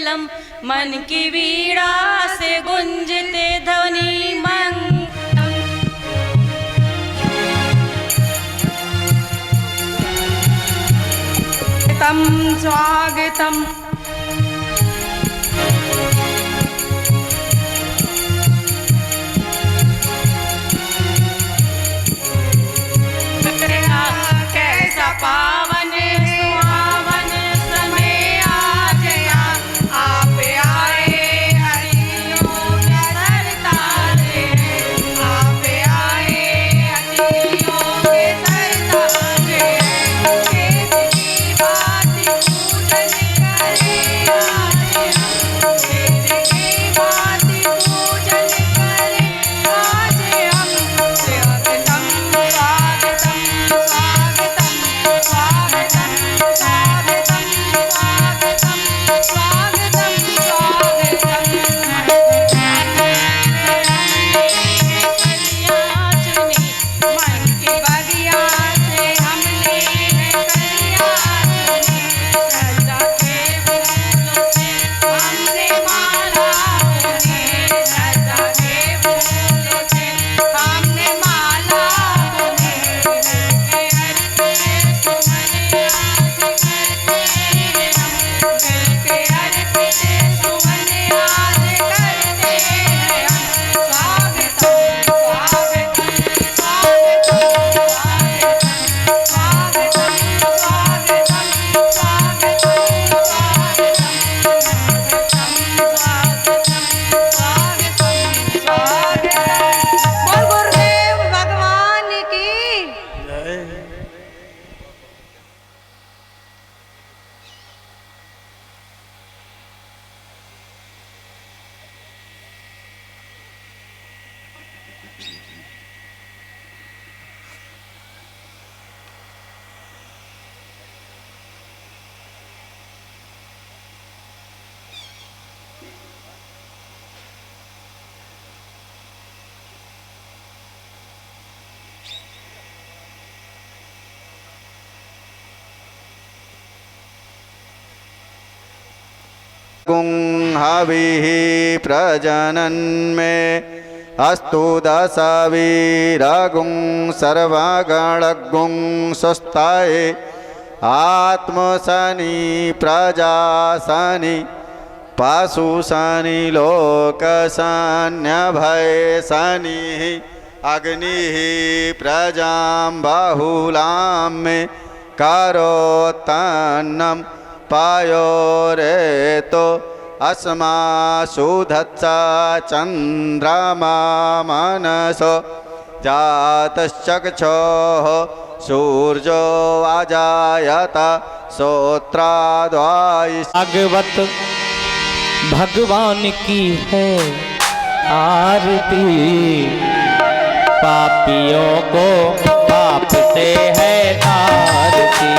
मंगलम, मन की वीणा से गुंजते ध्वनि मंगलम। तम स्वागतम कैसा पावन सुहावन समय आज आप आए, अतिथियों के सरताजे हैं। आप आए अतिथियों के सरताजे हैं। खेत की बात पूजन करे आज हम, खेत की बात पूजन करे आज हम। स्वागतम स्वागतम स्वागतम स्वागतम स्वागतम स्वागतम स्वागतम स्वागतम। कलियां चुनी मन की बगिया से हमने है कलियां चुनी, सजा के फूलों से हमने माला बुनी, सजा के फूलों से हमने माला बुनी। मिलके हरते सुमन आज करते हैं हम, मिलके हरते सुमन आज करते हैं हम। स्वागतम स्वागतम स्वागतम स्वागतम स्वागतम स्वागतम बोल गुरुदेव भगवान की। गुं हविः प्रजनन् मे अस्तु दशवीरगुं सर्वगणगुं स्वस्ताय आत्मशनि प्रजाशनि पशुशनि लोकशन्यभयशनिः अग्निः प्रजां बहुलां मे करोत्तन्नं पायोरेतो अस्मासु धत्सा चन्द्रमा मनसो जातश्चक्षुः सूर्यो अजायत श्रोत्राद्वायि। भागवत भगवान की है आरती, पापियों को पाप से है आरती।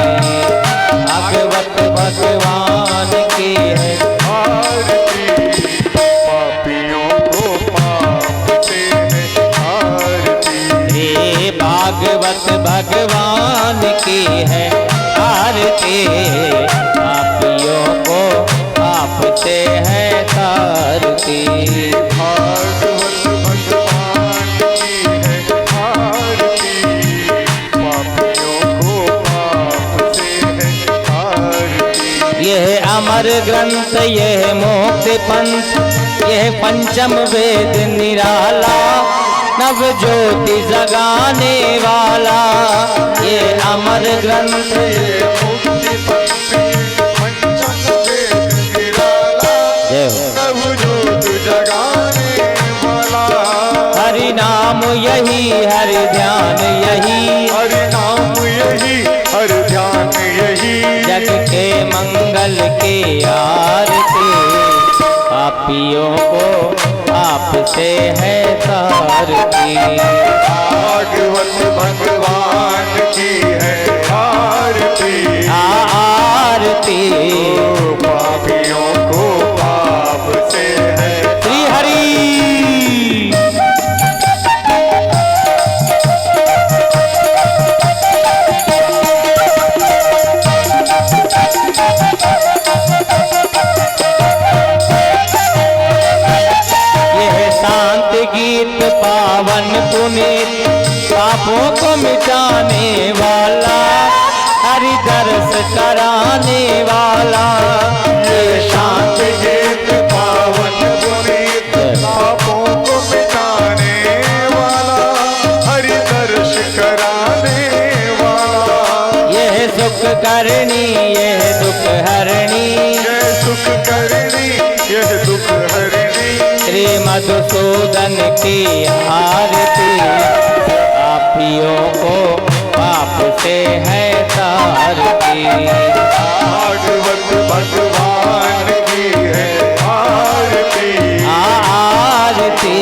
भागवत भगवान की है आरती, पापियों को पाप से है आरती। हे भागवत भगवान की है आरती, पापियों को पाप से है तारती। भागवत भगवान की है आरती, पापियों को पाप से है आरती। यह अमर ग्रंथ, यह मोक्ष पंथ, यह पंचम वेद निराला, नव ज्योति जगाने वाला। ये अमर ग्रंथ, मुक्ति पंथ, पंचम वेद निराला, जय हो। नव ज्योत जगाने वाला। हरि नाम यही, हरि ध्यान यही, हरि नाम यही, हरि ध्यान यही। जग के मंगल के आरती, पापियों को आप से है तारती। भागवत भगवान की है आरती, आरती पापियों को पाप से है। श्री हरि। सुख हरणी जय सुख करणी यह दुख हरणी श्री मधुसूदन की आरती पापियों को पाप से है तारती भागवत भगवान की है आरती आरती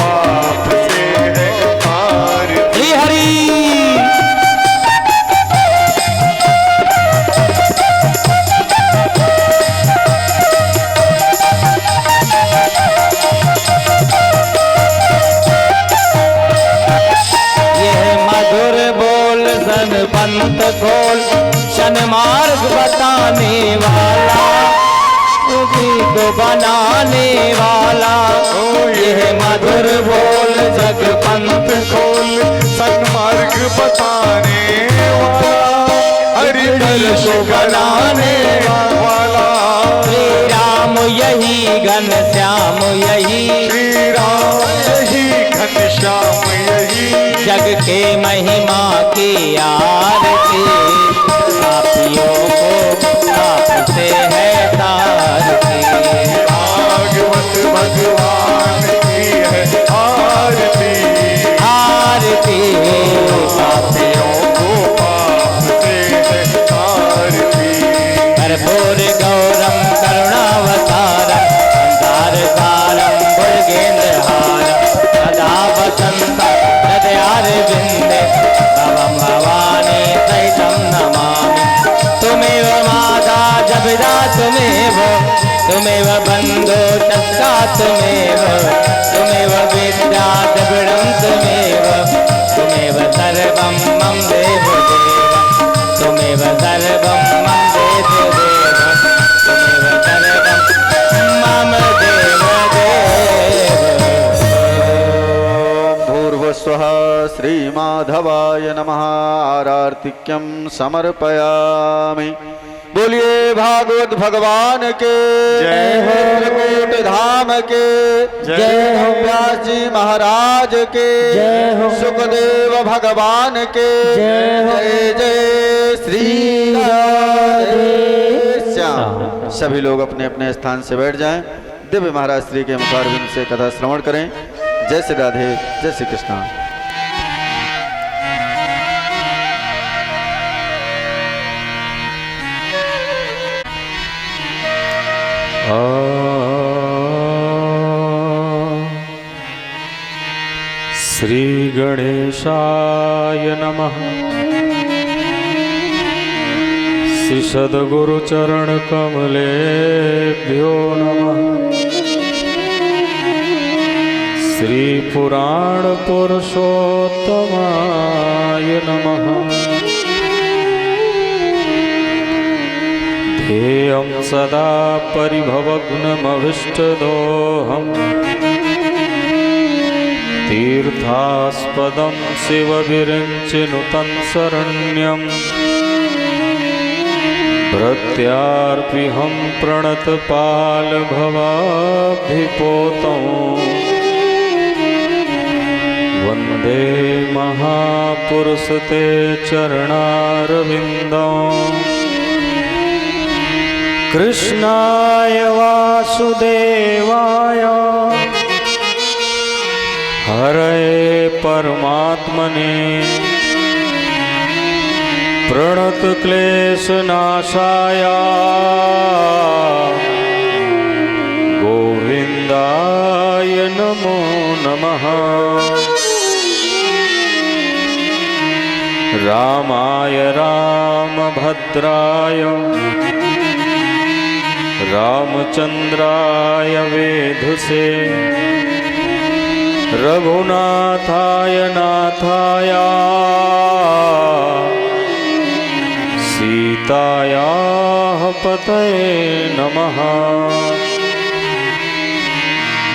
पाप से है आरती। श्री हरि पंथ खोल शन मार्ग बताने वाला बुद्धि को बनाने वाला यह मधुर बोल जग पंथ खोल सन्मार्ग बताने वाला हरि दर्श बनाने वाला श्री राम यही घन श्याम यही श्री राम यही घनश्याम यही जग के महिमा की आरती पापियों को पाप से है तारती भागवत भगवान की है आरती आरती पापियों को पाप से है आरती। कर्पूर गौरम करुणावतारम संसारसारम भुजगेन्द्रहारम सदा वसंत हृदयारविन्दे भवं भवानी सहितं नमामि तुमेव माता च पिता तुमेव बन्धो च सखा तुमेव विद्या च गुणं तुमेव सर्वं मम देव तुमेव सर्वं मम देव तुमेव सर्वं मम देव भूर्भुवस्वः श्रीमाधवाय नमः आरार्तिक्यं समर्पयामि। बोलिए भागवत भगवान के जय हो। चित्रकूट धाम के जय हो। व्यास जी महाराज के जय हो। सुखदेव भगवान के जय हो। जय जय श्री राधे श्याम। सभी लोग अपने अपने स्थान से बैठ जाएं। दिव्य महाराज श्री के मुखारविंद से कथा श्रवण करें। जय श्री राधे जय श्री कृष्ण। श्री गणेशाय नमः। श्री सद्गुरु चरण कमलेभ्यो नमः। श्री पुराण पुरुषोत्तमाय नमः। ध्येयं सदा परिभवग्नमभिष्टदोहम् तीर्थास्पदं शिवविरिञ्चिनुतं शरण्यं प्रत्यार्पिहं प्रणतपालभवाब्धिपोतं वन्दे महापुरुषते चरणारविन्दम्। कृष्णाय वासुदेवाय हरे परमात्मने प्रणतक्लेशनाशाय गोविन्दाय नमो नमः। रामाय रामभद्राय रामचन्द्राय वेधसे रघुनाथाय नाथाय सीतायाः पतये नमः।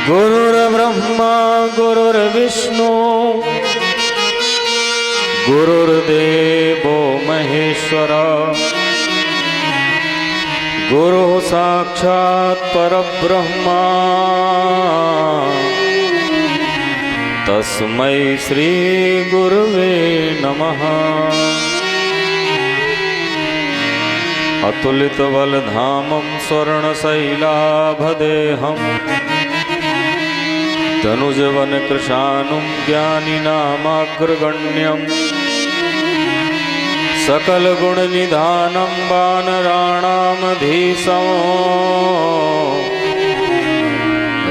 गुरुर्ब्रह्मा गुरुर्विष्णु गुरुर्देवो महेश्वर गुरुः साक्षात् परब्रह्मा तस्मै श्री गुरुवे नमः। अतुलितबलधामं स्वर्णशैलाभदेहं तनुजवनकृशानुं ज्ञानिनामाग्रगण्यं सकलगुणनिधानं वानराणामधीशं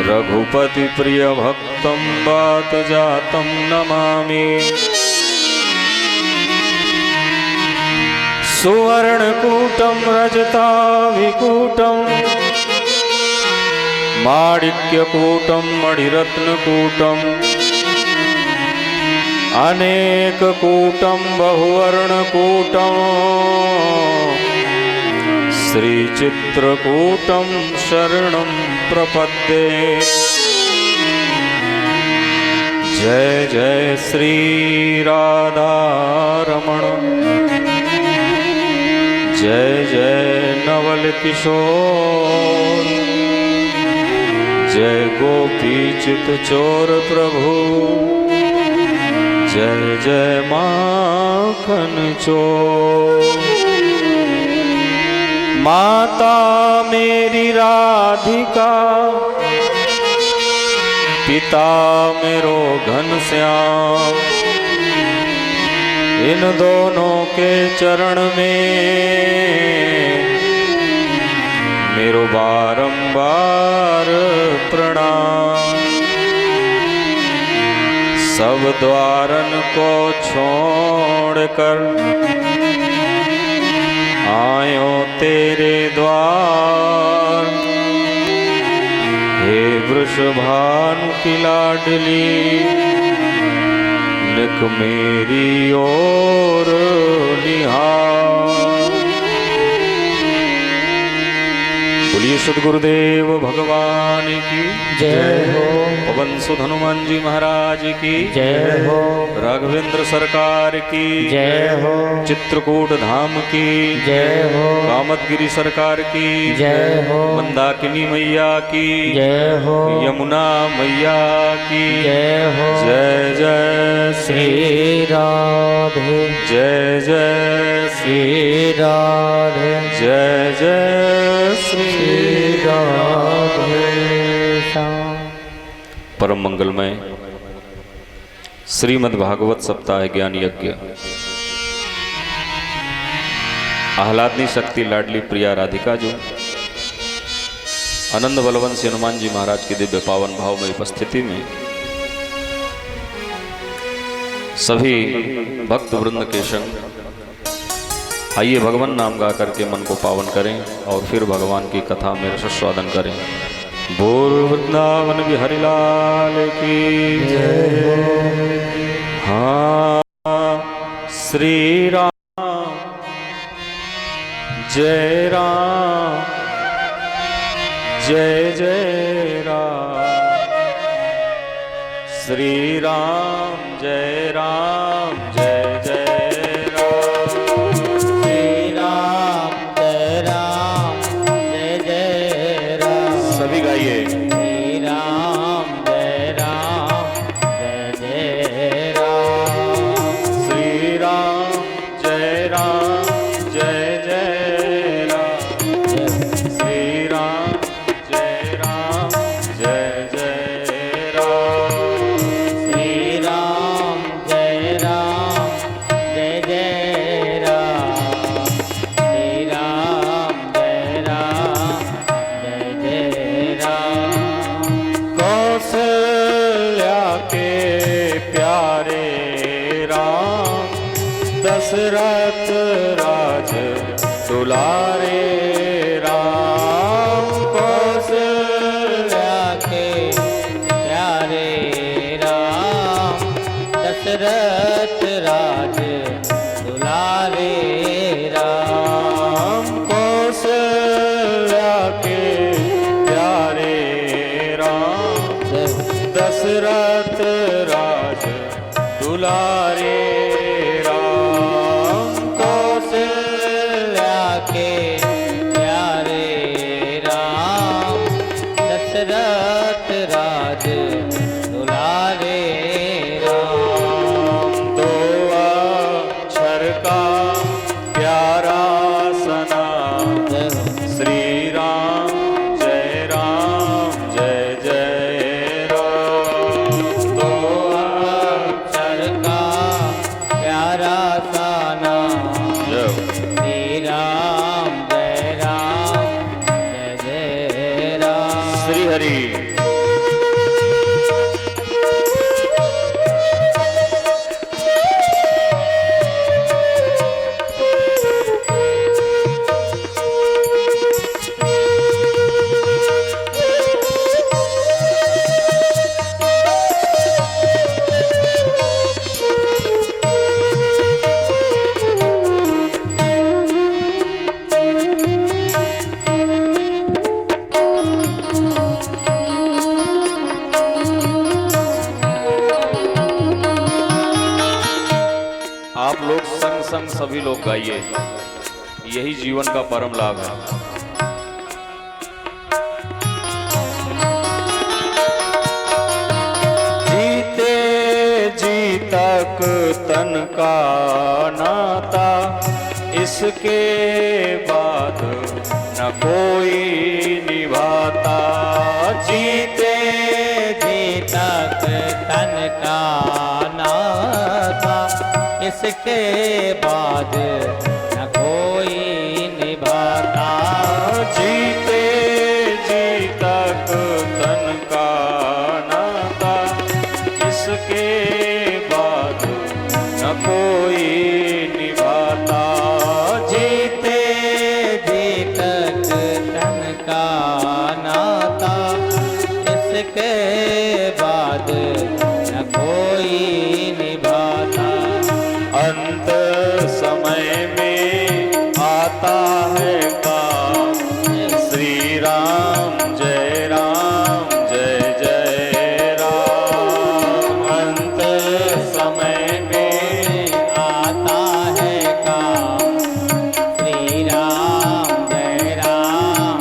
रघुपतिप्रियभक्तं वातजातं नमामि। सुवर्णकूटं रजताभिकूटं माणिक्यकूटं मणिरत्नकूटं अनेककूटं बहुवर्णकूटं श्रीचित्रकूटं शरणं प्रपद्ये। जय जय श्री राधारमण, जय जय नवल किशोर, जय गोपी चित चोर प्रभु, जय जय माखन चोर। माता मेरी राधिका, पिता मेरो घनश्याम, इन दोनों के चरण में मेरो बारंबार प्रणाम। सब द्वारन को छोड़कर आयो तेरे द्वार, हे वृषभानु की लाडली, निक मेरी ओर निहार। बोलिए सद्गुरुदेव भगवान की जय हो। पवन सुत हनुमान जी महाराज की जय हो। राघवेंद्र सरकार की जय हो। चित्रकूट धाम की जय हो। कामतगिरी सरकार की जय हो। मंदाकिनी मैया की जय हो। यमुना मैया की जय हो। जय जय श्री राधे, जय जय श्री राधे, जय जय श्री राधे श्याम। परम मंगलमय श्रीमद् भागवत सप्ताह ज्ञान यज्ञ आह्लादनी शक्ति लाडली प्रिया राधिका जो आनंद बलवंत हनुमान जी महाराज की दिव्य पावन भाव में उपस्थिति में सभी भक्त वृंद के संग आइए भगवान नाम गा करके मन को पावन करें और फिर भगवान की कथा में रसस्वादन करें। बोल वृंदावन बिहारी लाल की जय। हाँ श्री राम जय राम, जय जय राम, श्री राम जय राम, जय जय सभी गाइए। श्री राम जय राम, जय जय राम। श्री राम जय राम, जय जय राम, श्री राम जय राम, जय जय राम। श्री राम जय राम, जय जय राम। श्री राम जय राम, जय जय राम। कौशल्या के प्यारे राम, दशरथ राज दुलारे राम। कौशल्या के प्यारे राम, दशरथ राज दुलारे राम। कौशल्या के प्यारे राम, दशरथ राज दुलारे राम। कौशल्या के प्यारे राम, दशरथ राज दुलारे राम। दो अक्षर का प्यारा सना श्री राम जय जय राम। दो अक्षर का प्यारा सा नाम, जय श्री राम जय जय राम। श्री हरि। आप लोग संग संग सभी लोग गाइए, यही जीवन का परम लाभ है। जीते जी तक तन का नाता, इसके बाद न कोई निभाता। जीते जी तक तन का नाता, इसके बाद न कोई निभाता। जीते जी तक तन का नाता, इसके बाद न कोई निभाता। जीते जी तक तन का नाता, इसके बाद न कोई निभाता। अंत समय में आता है काम, श्री राम जय जय राम। अंत समय में आता है काम, श्री राम जय जय राम।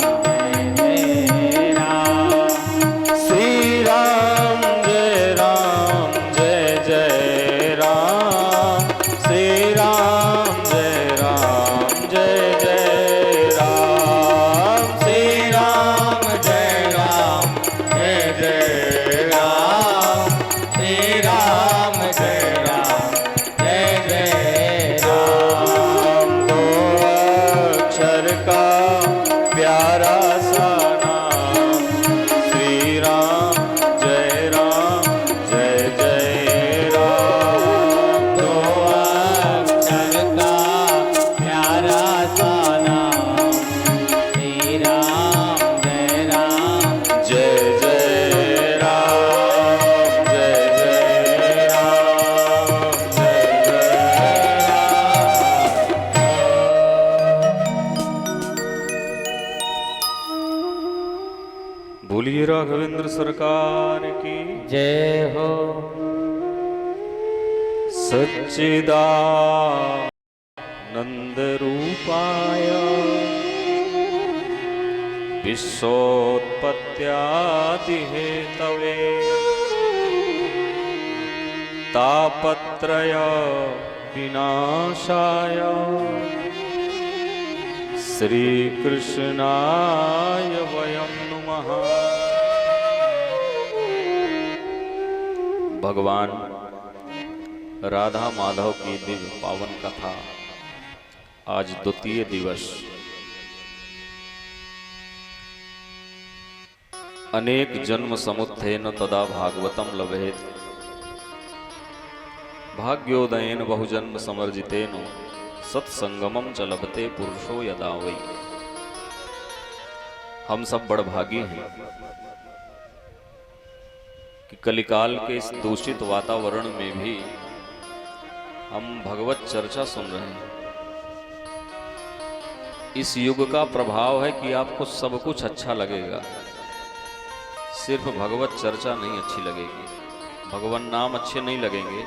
श्री राम जय जय राम। श्री राम जय जय राम। श्री राम जय जय राम। श्री राम जय जय राम। दो अक्षर का प्यारा सा नाम, श्री राम जय जय राम। दो अक्षर का प्यारा सा नाम, श्री राम जय राम। जय जय राम। जय जय राम। जय जय बोलिए राघवेंद्र सरकार की। जय हो। सच्चिदानंद रूपाय विश्वोत्पत्त्यादि हेतवे तापत्रय विनाशाय श्री कृष्णाय वयं नमः। भगवान राधा माधव की दिव्य पावन कथा आज द्वितीय दिवस। अनेक जन्म समुत्थेन तदा भागवतम लभेत, भाग्योदयेन बहुजन्म समर्जितेन सत्संगमम च लभते पुरुषो यदा वै। हम सब बड़भागी हैं कि कलिकाल के इस दूषित वातावरण में भी हम भगवत चर्चा सुन रहे हैं। इस युग का प्रभाव है कि आपको सब कुछ अच्छा लगेगा, सिर्फ भगवत चर्चा नहीं अच्छी लगेगी, भगवान नाम अच्छे नहीं लगेंगे,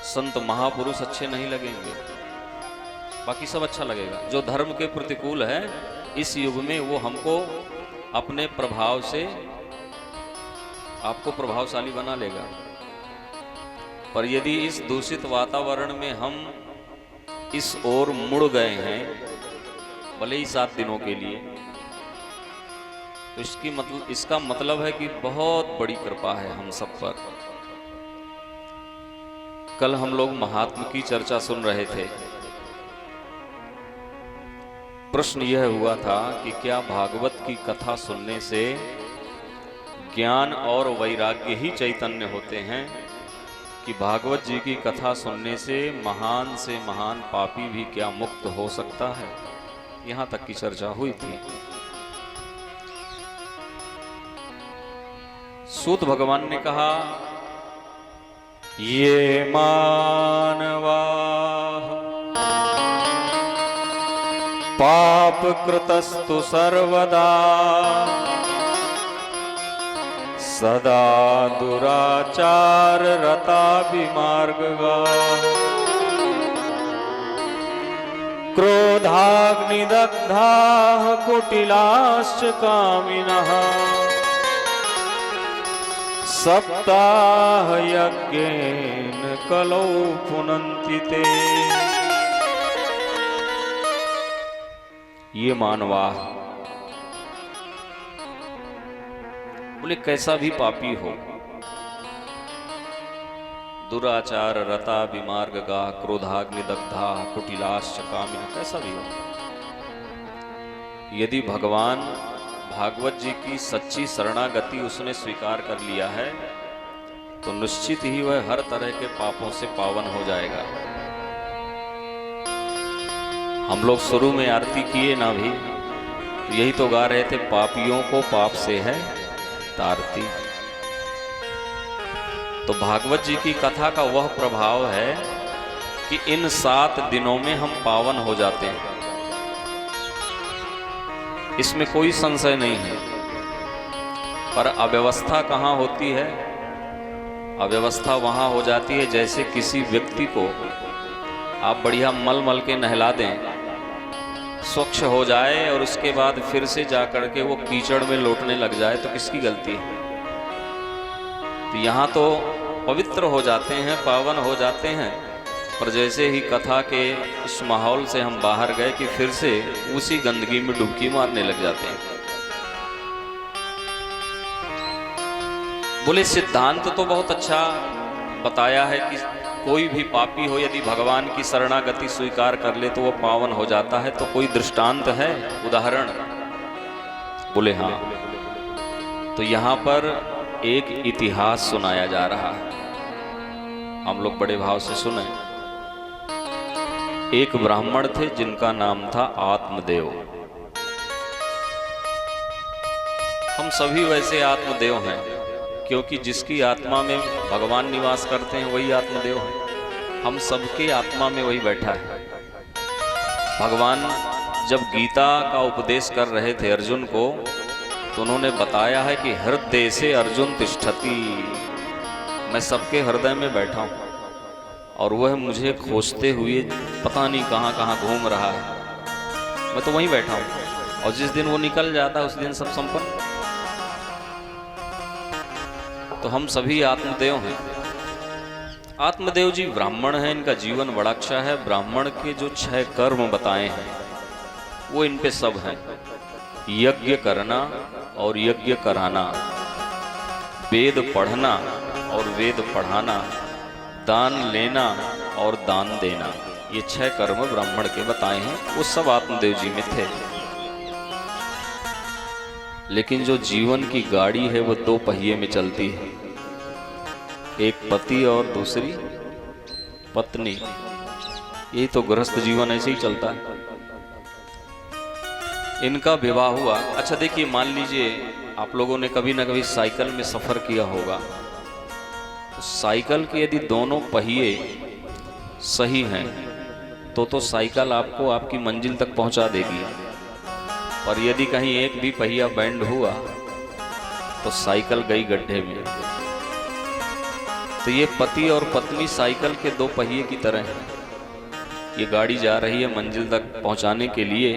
संत महापुरुष अच्छे नहीं लगेंगे, बाकी सब अच्छा लगेगा। जो धर्म के प्रतिकूल है इस युग में वो हमको अपने प्रभाव से आपको प्रभावशाली बना लेगा। पर यदि इस दूषित वातावरण में हम इस ओर मुड़ गए हैं, भले ही 7 दिनों के लिए। तो इसका मतलब है कि बहुत बड़ी कृपा है हम सब पर। कल हम लोग महात्मा की चर्चा सुन रहे थे। प्रश्न यह हुआ था कि क्या भागवत की कथा सुनने से ज्ञान और वैराग्य ही चैतन्य होते हैं, कि भागवत जी की कथा सुनने से महान पापी भी क्या मुक्त हो सकता है? यहां तक की चर्चा हुई थी। सूत भगवान ने कहा, ये मानवा पाप कृतस्तु सर्वदा सदा दुराचार रता विमार्गा क्रोधाग्निदग्धा कुटिलाश्च कामिनः सप्ताह यज्ञेन कलौ पुनन्ति ते। ये मानवा, बोले कैसा भी पापी हो, दुराचार रता विमार्गा क्रोधाग्निदग्धा कुटिलाश्च कामिनः, कैसा भी हो, यदि भगवान भागवत जी की सच्ची शरणागति उसने स्वीकार कर लिया है तो निश्चित ही वह हर तरह के पापों से पावन हो जाएगा। हम लोग शुरू में आरती किए ना भी तो यही तो गा रहे थे, पापियों को पाप से है तारती। तो भागवत जी की कथा का वह प्रभाव है कि इन 7 दिनों में हम पावन हो जाते हैं, इसमें कोई संशय नहीं है। पर अव्यवस्था कहाँ होती है? अव्यवस्था वहां हो जाती है जैसे किसी व्यक्ति को आप बढ़िया मल मल के नहला दें, स्वच्छ हो जाए और उसके बाद फिर से जाकर के वो कीचड़ में लौटने लग जाए, तो किसकी गलती है? तो यहाँ तो पवित्र हो जाते हैं, पावन हो जाते हैं, पर जैसे ही कथा के इस माहौल से हम बाहर गए कि फिर से उसी गंदगी में डुबकी मारने लग जाते हैं। बोले सिद्धांत तो बहुत अच्छा बताया है कि कोई भी पापी हो यदि भगवान की शरणागति स्वीकार कर ले तो वो पावन हो जाता है। तो कोई दृष्टांत है, उदाहरण? बोले हाँ। तो यहाँ पर एक इतिहास सुनाया जा रहा है, हम लोग बड़े भाव से सुने। एक ब्राह्मण थे जिनका नाम था आत्मदेव। हम सभी वैसे आत्मदेव हैं, क्योंकि जिसकी आत्मा में भगवान निवास करते हैं वही आत्मदेव है। हम सबके आत्मा में वही बैठा है। भगवान जब गीता का उपदेश कर रहे थे अर्जुन को, तो उन्होंने बताया है कि हृदय से अर्जुन तिष्ठति, मैं सबके हृदय में बैठा हूँ और वह मुझे खोजते हुए पता नहीं कहाँ कहाँ घूम रहा है, मैं तो वहीं बैठा हूँ। और जिस दिन वो निकल जाता है उस दिन सब संपन्न। तो हम सभी आत्मदेव हैं। आत्मदेव जी ब्राह्मण हैं, इनका जीवन बड़ा अच्छा है। ब्राह्मण के जो 6 कर्म बताए हैं वो इन पे सब हैं। यज्ञ करना और यज्ञ कराना, वेद पढ़ना और वेद पढ़ाना, दान लेना और दान देना, ये 6 कर्म ब्राह्मण के बताए हैं, वो सब आत्मदेव जी में थे। लेकिन जो जीवन की गाड़ी है वो 2 पहिए में चलती है, एक पति और दूसरी पत्नी। यही तो गृहस्थ जीवन ऐसे ही चलता है। इनका विवाह हुआ। अच्छा देखिए, मान लीजिए आप लोगों ने कभी ना कभी साइकिल में सफर किया होगा। तो साइकिल के यदि दोनों पहिए सही हैं तो साइकिल आपको आपकी मंजिल तक पहुंचा देगी। और यदि कहीं एक भी पहिया बैंड हुआ तो साइकिल गई गड्ढे में। तो ये पति और पत्नी साइकिल के 2 पहिए की तरह हैं। ये गाड़ी जा रही है मंजिल तक पहुंचाने के लिए,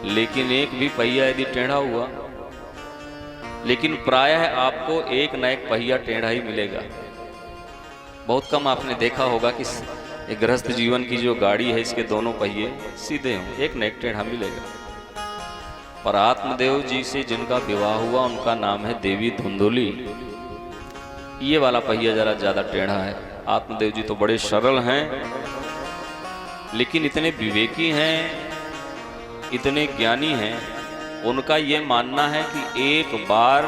लेकिन एक भी पहिया यदि टेढ़ा हुआ, लेकिन प्रायः आपको एक न एक पहिया टेढ़ा ही मिलेगा। बहुत कम आपने देखा होगा कि एक गृहस्थ जीवन की जो गाड़ी है इसके दोनों पहिए सीधे हों, एक न एक टेढ़ा मिलेगा। पर आत्मदेव जी से जिनका विवाह हुआ उनका नाम है देवी धुंधुली। ये वाला पहिया जरा ज़्यादा टेढ़ा है। आत्मदेव जी तो बड़े सरल हैं, लेकिन इतने विवेकी हैं, इतने ज्ञानी हैं। उनका ये मानना है कि एक बार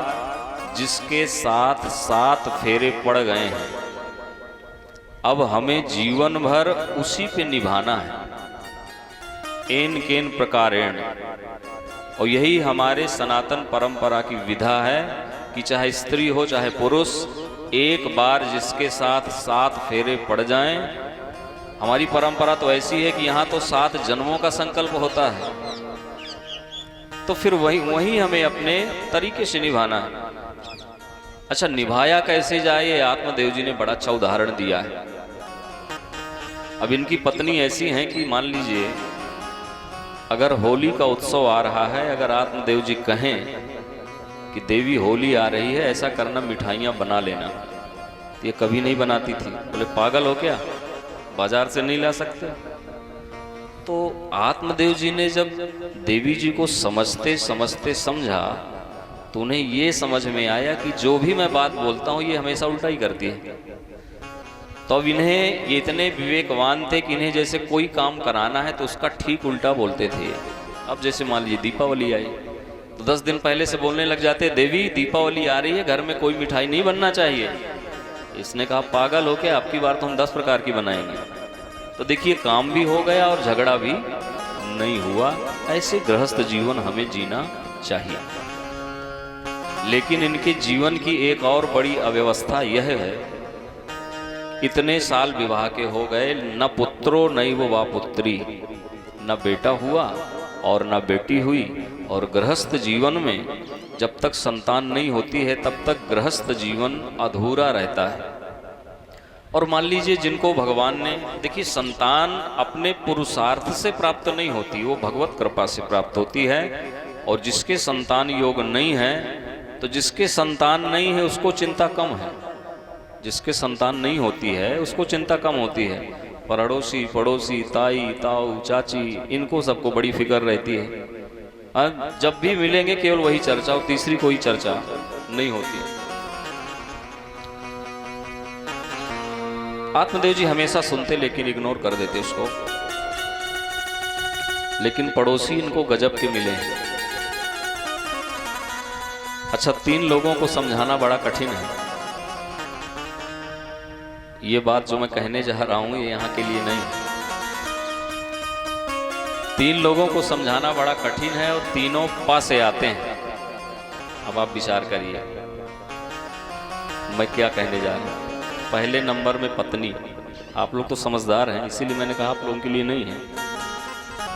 जिसके साथ 7 फेरे पड़ गए हैं, अब हमें जीवन भर उसी पे निभाना है, एन केन प्रकारेण। और यही हमारे सनातन परंपरा की विधा है कि चाहे स्त्री हो चाहे पुरुष, एक बार जिसके साथ 7 फेरे पड़ जाएं। हमारी परंपरा तो ऐसी है कि यहाँ तो 7 जन्मों का संकल्प होता है, तो फिर वही हमें अपने तरीके से निभाना है। अच्छा, निभाया कैसे जाए, ये आत्मदेव जी ने बड़ा अच्छा उदाहरण दिया है। अब इनकी पत्नी ऐसी हैं कि मान लीजिए अगर होली का उत्सव आ रहा है, अगर आत्मदेव जी कहें कि देवी होली आ रही है, ऐसा करना मिठाइयाँ बना लेना, तो ये कभी नहीं बनाती थी। बोले पागल हो क्या, बाजार से नहीं ला सकते? तो आत्मदेव जी ने जब देवी जी को समझते समझते समझा, तो उन्हें ये समझ में आया कि जो भी मैं बात बोलता हूँ ये हमेशा उल्टा ही करती है। तो अब इन्हें, ये इतने विवेकवान थे कि इन्हें जैसे कोई काम कराना है तो उसका ठीक उल्टा बोलते थे। अब जैसे मान लीजिए दीपावली आई, तो 10 दिन पहले से बोलने लग जाते, देवी दीपावली आ रही है, घर में कोई मिठाई नहीं बनना चाहिए। इसने कहा पागल हो क्या, आपकी बार तो हम 10 प्रकार की बनाएंगे। तो देखिए काम भी हो गया और झगड़ा भी नहीं हुआ। ऐसे गृहस्थ जीवन हमें जीना चाहिए। लेकिन इनके जीवन की एक और बड़ी अव्यवस्था यह है, इतने साल विवाह के हो गए, न पुत्रो नैव वा पुत्री, न बेटा हुआ और न बेटी हुई। और गृहस्थ जीवन में जब तक संतान नहीं होती है तब तक गृहस्थ जीवन अधूरा रहता है। और मान लीजिए जिनको भगवान ने, देखिए संतान अपने पुरुषार्थ से प्राप्त नहीं होती, वो भगवत कृपा से प्राप्त होती है। और जिसके संतान योग नहीं है, तो जिसके संतान नहीं है उसको चिंता कम है, जिसके संतान नहीं होती है उसको चिंता कम होती है। पर अड़ोसी पड़ोसी, ताई ताऊ चाची, इनको सबको बड़ी फिक्र रहती है। जब भी मिलेंगे केवल वही चर्चा, और तीसरी कोई चर्चा नहीं होती। आत्मदेव जी हमेशा सुनते लेकिन इग्नोर कर देते उसको। लेकिन पड़ोसी इनको गजब के मिले हैं। अच्छा, 3 लोगों को समझाना बड़ा कठिन है। ये बात जो मैं कहने जा रहा हूं ये यहाँ के लिए नहीं। 3 लोगों को समझाना बड़ा कठिन है और तीनों पास से आते हैं। अब आप विचार करिए मैं क्या कहने जा रहा हूं। पहले नंबर में पत्नी, आप लोग तो समझदार हैं इसीलिए मैंने कहा आप लोगों के लिए नहीं है।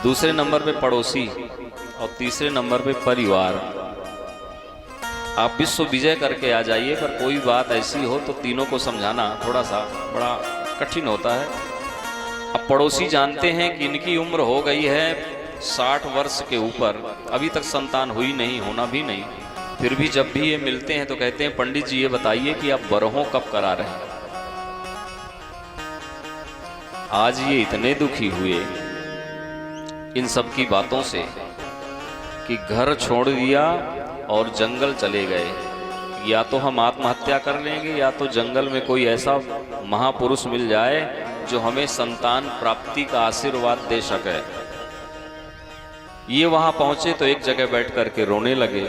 दूसरे नंबर पे पड़ोसी और तीसरे नंबर पे परिवार। आप विश्व विजय करके आ जाइए, पर कोई बात ऐसी हो तो तीनों को समझाना थोड़ा सा बड़ा कठिन होता है। अब पड़ोसी जानते हैं कि इनकी उम्र हो गई है 60 वर्ष के ऊपर, अभी तक संतान हुई नहीं, होना भी नहीं। फिर भी जब भी ये मिलते हैं तो कहते हैं पंडित जी ये बताइए कि आप बरहों कब करा रहे हैं। आज ये इतने दुखी हुए इन सब की बातों से कि घर छोड़ दिया और जंगल चले गए। या तो हम आत्महत्या कर लेंगे या तो जंगल में कोई ऐसा महापुरुष मिल जाए जो हमें संतान प्राप्ति का आशीर्वाद दे सके। ये वहां पहुंचे तो एक जगह बैठ करके रोने लगे।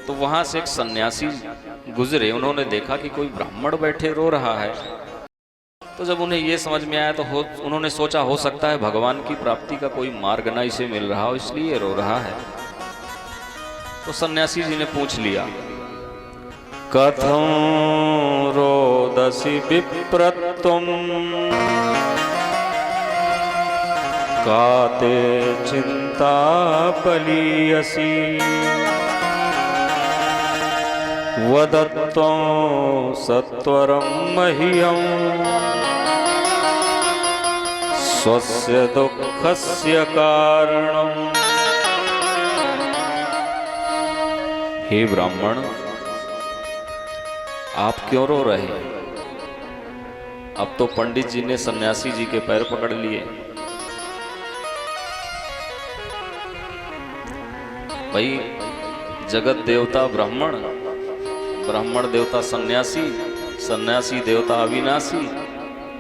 तो वहां से एक सन्यासी गुजरे, उन्होंने देखा कि कोई ब्राह्मण बैठे रो रहा है। तो जब उन्हें ये समझ में आया तो उन्होंने सोचा हो सकता है भगवान की प्राप्ति का कोई मार्ग ना इसे मिल रहा हो, इसलिए रो रहा है। तो सन्यासी जी ने पूछ लिया, कथं रोदसी विप्रत्वं काते चिंता बलियसी वदत्वं सत्वरं मह्यं स्वस्य दुःखस्य कारणम्। हे ब्राह्मण, आप क्यों रो रहे हैं? अब तो पंडित जी ने सन्यासी जी के पैर पकड़ लिए। भाई जगत देवता ब्राह्मण, ब्राह्मण देवता सन्यासी, सन्यासी देवता अविनाशी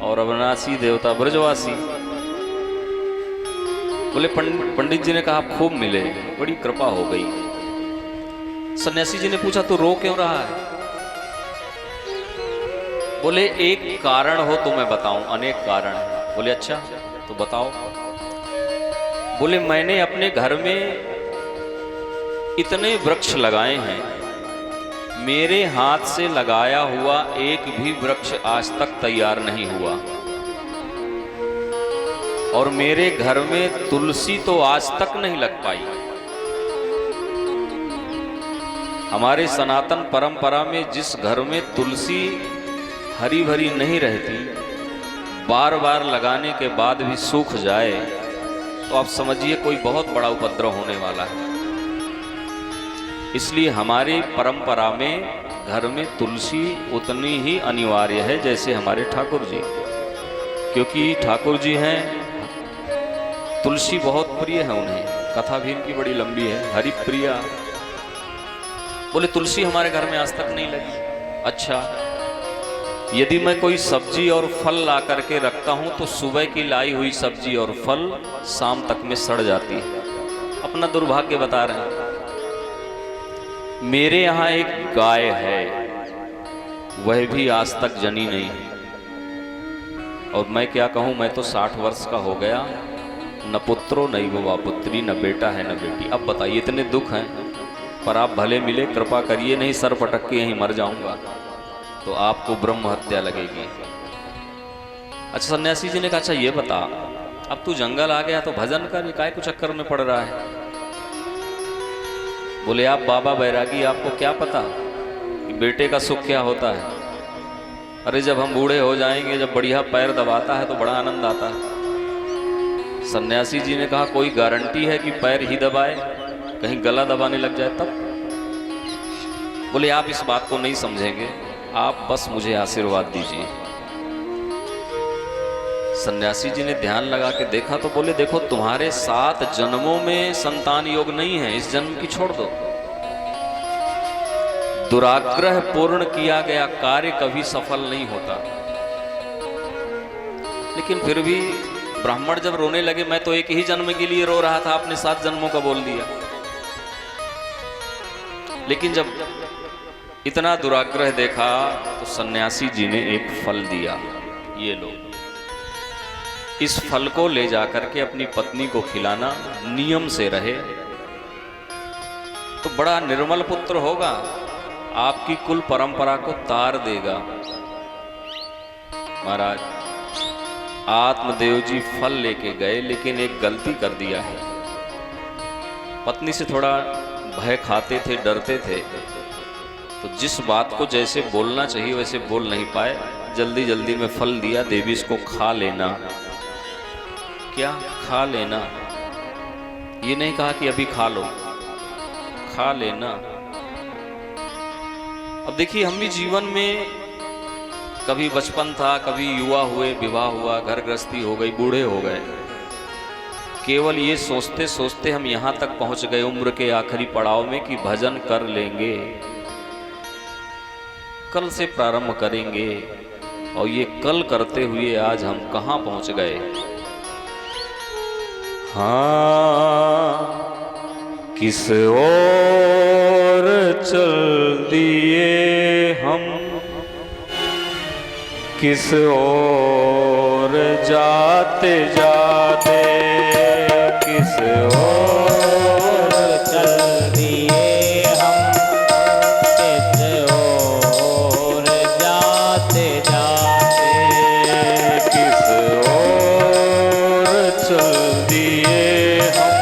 और अविनाशी देवता ब्रजवासी। बोले पंडित जी ने कहा आप खूब मिले, बड़ी कृपा हो गई। सन्यासी जी ने पूछा तो रो क्यों रहा है? बोले एक कारण हो तो मैं बताऊं, अनेक कारण है। बोले अच्छा तो बताओ। बोले मैंने अपने घर में इतने वृक्ष लगाए हैं, मेरे हाथ से लगाया हुआ एक भी वृक्ष आज तक तैयार नहीं हुआ, और मेरे घर में तुलसी तो आज तक नहीं लग पाई। हमारे सनातन परंपरा में जिस घर में तुलसी हरी भरी नहीं रहती, बार बार लगाने के बाद भी सूख जाए, तो आप समझिए कोई बहुत बड़ा उपद्रव होने वाला है। इसलिए हमारी परंपरा में घर में तुलसी उतनी ही अनिवार्य है जैसे हमारे ठाकुर जी, क्योंकि ठाकुर जी हैं, तुलसी बहुत प्रिय है उन्हें, कथा भी इनकी बड़ी लंबी है, हरि प्रिया। बोले तुलसी हमारे घर में आज तक नहीं लगी। अच्छा, यदि मैं कोई सब्जी और फल ला करके रखता हूं तो सुबह की लाई हुई सब्जी और फल शाम तक में सड़ जाती है। अपना दुर्भाग्य बता रहे हैं। मेरे यहां एक गाय है, वह भी आज तक जनी नहीं, और मैं क्या कहूं, मैं तो 60 वर्ष का हो गया, न पुत्रो नहीं वो पुत्री, न बेटा है न बेटी। अब बताइए, इतने दुख हैं, पर आप भले मिले, कृपा करिए, नहीं सर पटक के यहीं मर जाऊंगा तो आपको ब्रह्म हत्या लगेगी। अच्छा, सन्यासी जी ने कहा अच्छा ये बता, अब तू जंगल आ गया तो भजन कर, काय को चक्कर में पड़ रहा है? बोले आप बाबा बैरागी, आपको क्या पता कि बेटे का सुख क्या होता है? अरे जब हम बूढ़े हो जाएंगे, जब बढ़िया पैर दबाता है तो बड़ा आनंद आता है। सन्यासी जी ने कहा कोई गारंटी है कि पैर ही दबाए, कहीं गला दबाने लग जाए तब? बोले आप इस बात को नहीं समझेंगे, आप बस मुझे आशीर्वाद दीजिए। सन्यासी जी ने ध्यान लगा के देखा तो बोले देखो, तुम्हारे 7 जन्मों में संतान योग नहीं है, इस जन्म की छोड़ दो। दुराग्रह पूर्ण किया गया कार्य कभी सफल नहीं होता। लेकिन फिर भी ब्राह्मण जब रोने लगे, मैं तो एक ही जन्म के लिए रो रहा था, आपने 7 जन्मों का बोल दिया। लेकिन जब इतना दुराग्रह देखा तो सन्यासी जी ने एक फल दिया, ये लो, इस फल को ले जाकर के अपनी पत्नी को खिलाना, नियम से रहे तो बड़ा निर्मल पुत्र होगा, आपकी कुल परंपरा को तार देगा। महाराज आत्मदेव जी फल लेके गए, लेकिन एक गलती कर दिया है। पत्नी से थोड़ा भय खाते थे, डरते थे, तो जिस बात को जैसे बोलना चाहिए वैसे बोल नहीं पाए, जल्दी जल्दी में फल दिया, देवी इसको खा लेना। क्या खा लेना? ये नहीं कहा कि अभी खा लो, खा लेना। अब देखिए, हम भी जीवन में कभी बचपन था, कभी युवा हुए, विवाह हुआ, घर गृहस्थी हो गई, बूढ़े हो गए, केवल ये सोचते सोचते हम यहाँ तक पहुँच गए उम्र के आखिरी पड़ाव में कि भजन कर लेंगे, कल से प्रारंभ करेंगे, और ये कल करते हुए आज हम कहाँ पहुँच गए। हाँ, किस ओर चल दिए हम, किस ओर जाते जाते, किस ओर चल दिए हम, किस ओर जाते जाते, किस ओर चल दिए हम,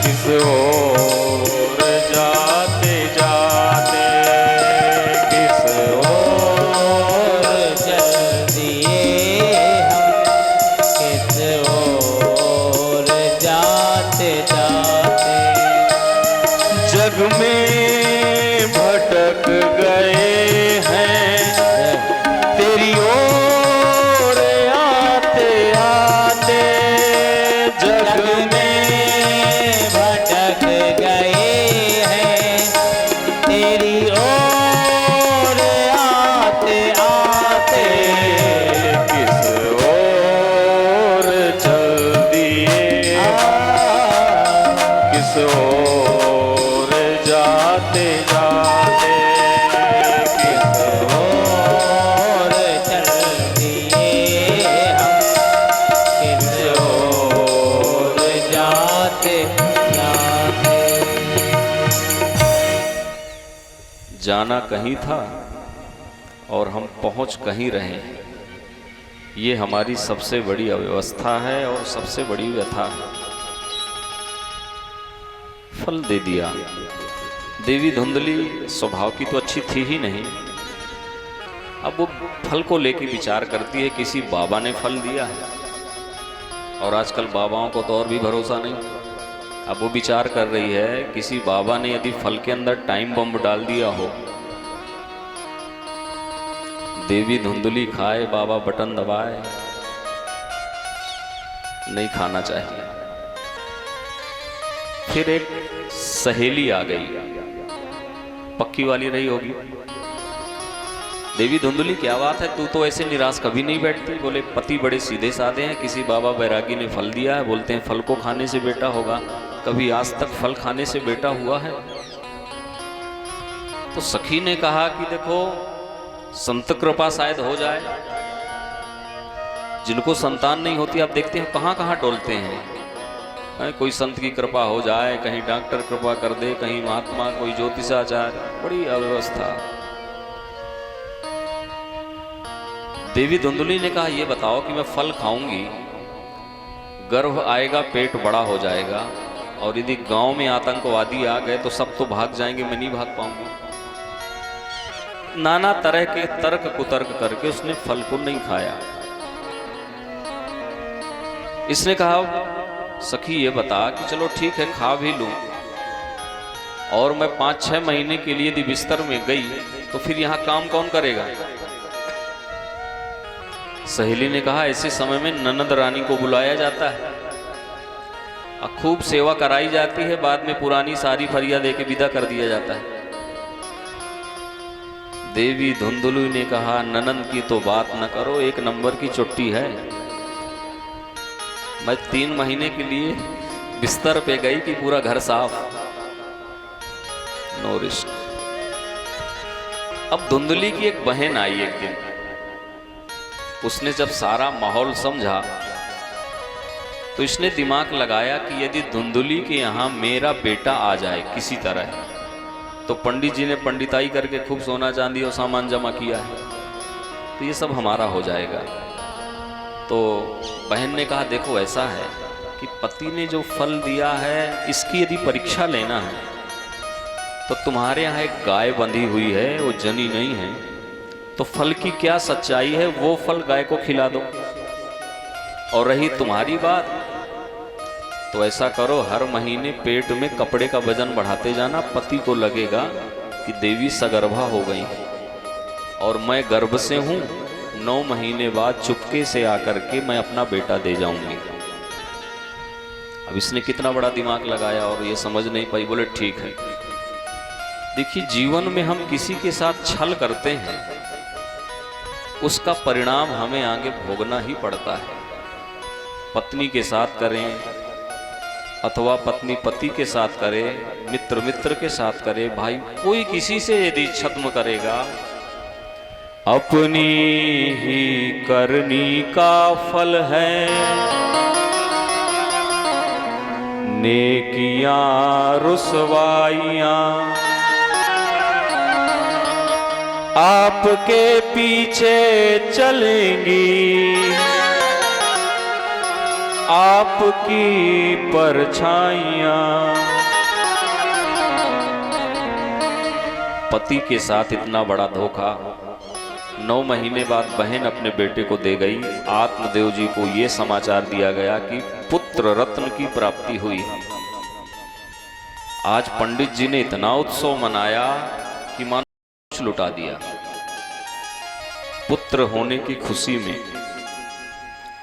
किस ओर जाते जाते, किस ओर चल दिए हम, किस ओर जाते जाते। जग में भटक गए हैं तेरी ओर आते आते, जग में भटक जाते जाते किस और चल दिए हम किस ओर जाते जाते। जाना कहीं था और हम पहुंच कहीं रहे हैं। ये हमारी सबसे बड़ी अव्यवस्था है और सबसे बड़ी व्यथा है। फल दे दिया। देवी धुंधली स्वभाव की तो अच्छी थी ही नहीं। अब वो फल को लेकर विचार करती है, किसी बाबा ने फल दिया है, और आजकल बाबाओं को तो और भी भरोसा नहीं। अब वो विचार कर रही है, किसी बाबा ने यदि फल के अंदर टाइम बम डाल दिया हो, देवी धुंधली खाए, बाबा बटन दबाए, नहीं खाना चाहिए। फिर एक सहेली आ गई, पक्की वाली रही होगी। देवी धुंधली क्या बात है, तू तो ऐसे निराश कभी नहीं बैठती। बोले पति बड़े सीधे साधे हैं, किसी बाबा बैरागी ने फल दिया है, बोलते हैं फल को खाने से बेटा होगा। कभी आज तक फल खाने से बेटा हुआ है? तो सखी ने कहा कि देखो, संत कृपा शायद हो जाए। जिनको संतान नहीं होती, आप देखते हैं कहां कहां डोलते हैं। कोई संत की कृपा हो जाए, कहीं डॉक्टर कृपा कर दे, कहीं महात्मा, कोई ज्योतिषाचार्य, बड़ी अव्यवस्था। देवी धुंधली ने कहा, ये बताओ कि मैं फल खाऊंगी, गर्भ आएगा, पेट बड़ा हो जाएगा, और यदि गांव में आतंकवादी आ गए तो सब तो भाग जाएंगे, मैं नहीं भाग पाऊंगी। नाना तरह के तर्क कुतर्क करके उसने फल को नहीं खाया। इसने कहा, सखी ये बता कि चलो ठीक है, खा भी लूं, और मैं 5-6 महीने के लिए यदि बिस्तर में गई तो फिर यहां काम कौन करेगा? सहेली ने कहा, ऐसे समय में ननद रानी को बुलाया जाता है, खूब सेवा कराई जाती है, बाद में पुरानी सारी फरिया देके विदा कर दिया जाता है। देवी धुंधली ने कहा, ननद की तो बात न करो, 1 नंबर की चुट्टी है। मैं 3 महीने के लिए बिस्तर पे गई कि पूरा घर साफ, नो रिस्क। अब धुंधली की एक बहन आई एक दिन, उसने जब सारा माहौल समझा तो इसने दिमाग लगाया कि यदि धुंधली के यहाँ मेरा बेटा आ जाए किसी तरह, तो पंडित जी ने पंडिताई करके खूब सोना चांदी और सामान जमा किया है, तो ये सब हमारा हो जाएगा। तो बहन ने कहा, देखो ऐसा है कि पति ने जो फल दिया है, इसकी यदि परीक्षा लेना है तो तुम्हारे यहाँ एक गाय बंधी हुई है, वो जनी नहीं है, तो फल की क्या सच्चाई है, वो फल गाय को खिला दो। और रही तुम्हारी बात, तो ऐसा करो, हर महीने पेट में कपड़े का वजन बढ़ाते जाना, पति को लगेगा कि देवी सगर्भा हो गई और मैं गर्भ से हूं, 9 महीने बाद चुपके से आकर के मैं अपना बेटा दे जाऊंगी। अब इसने कितना बड़ा दिमाग लगाया और ये समझ नहीं पाई। बोले ठीक है। देखिए, जीवन में हम किसी के साथ छल करते हैं, उसका परिणाम हमें आगे भोगना ही पड़ता है। पत्नी के साथ करें अथवा पत्नी पति के साथ करे, मित्र मित्र के साथ करे, भाई कोई किसी से यदि छद्म करेगा, अपनी ही करनी का फल है, नेकियां रुसवाइयां आपके पीछे चलेंगी, आपकी परछाइयां। पति के साथ इतना बड़ा धोखा। 9 महीने बाद बहन अपने बेटे को दे गई। आत्मदेव जी को यह समाचार दिया गया कि पुत्र रत्न की प्राप्ति हुई। आज पंडित जी ने इतना उत्सव मनाया कि मानो कुछ लुटा दिया पुत्र होने की खुशी में।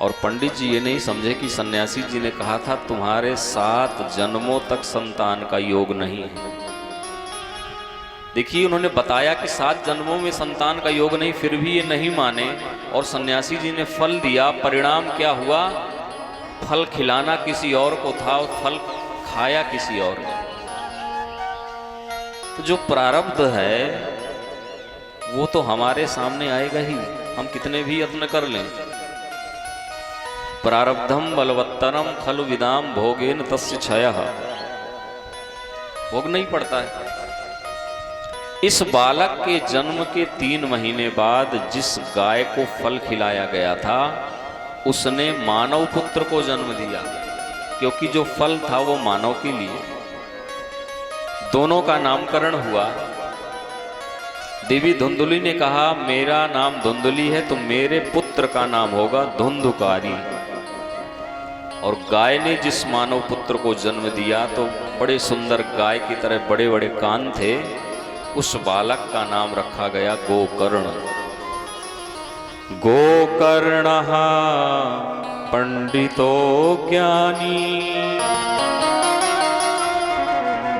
और पंडित जी ये नहीं समझे कि सन्यासी जी ने कहा था तुम्हारे 7 जन्मों तक संतान का योग नहीं है। देखिए, उन्होंने बताया कि 7 जन्मों में संतान का योग नहीं, फिर भी ये नहीं माने और सन्यासी जी ने फल दिया। परिणाम क्या हुआ? फल खिलाना किसी और को था और फल खाया किसी और ने। तो जो प्रारब्ध है वो तो हमारे सामने आएगा ही, हम कितने भी यत्न कर लें। प्रारब्धम बलवत्तरम खलु विदाम भोगेन तस्य क्षयः, भोगना ही पड़ता है। इस बालक के जन्म के 3 महीने बाद जिस गाय को फल खिलाया गया था उसने मानव पुत्र को जन्म दिया, क्योंकि जो फल था वो मानव के लिए। दोनों का नामकरण हुआ। देवी धुंधुली ने कहा मेरा नाम धुंधुली है तो मेरे पुत्र का नाम होगा धुंधुकारी। और गाय ने जिस मानव पुत्र को जन्म दिया तो बड़े सुंदर गाय की तरह बड़े बड़े कान थे, उस बालक का नाम रखा गया गोकर्ण। गोकर्णः पंडितो ज्ञानी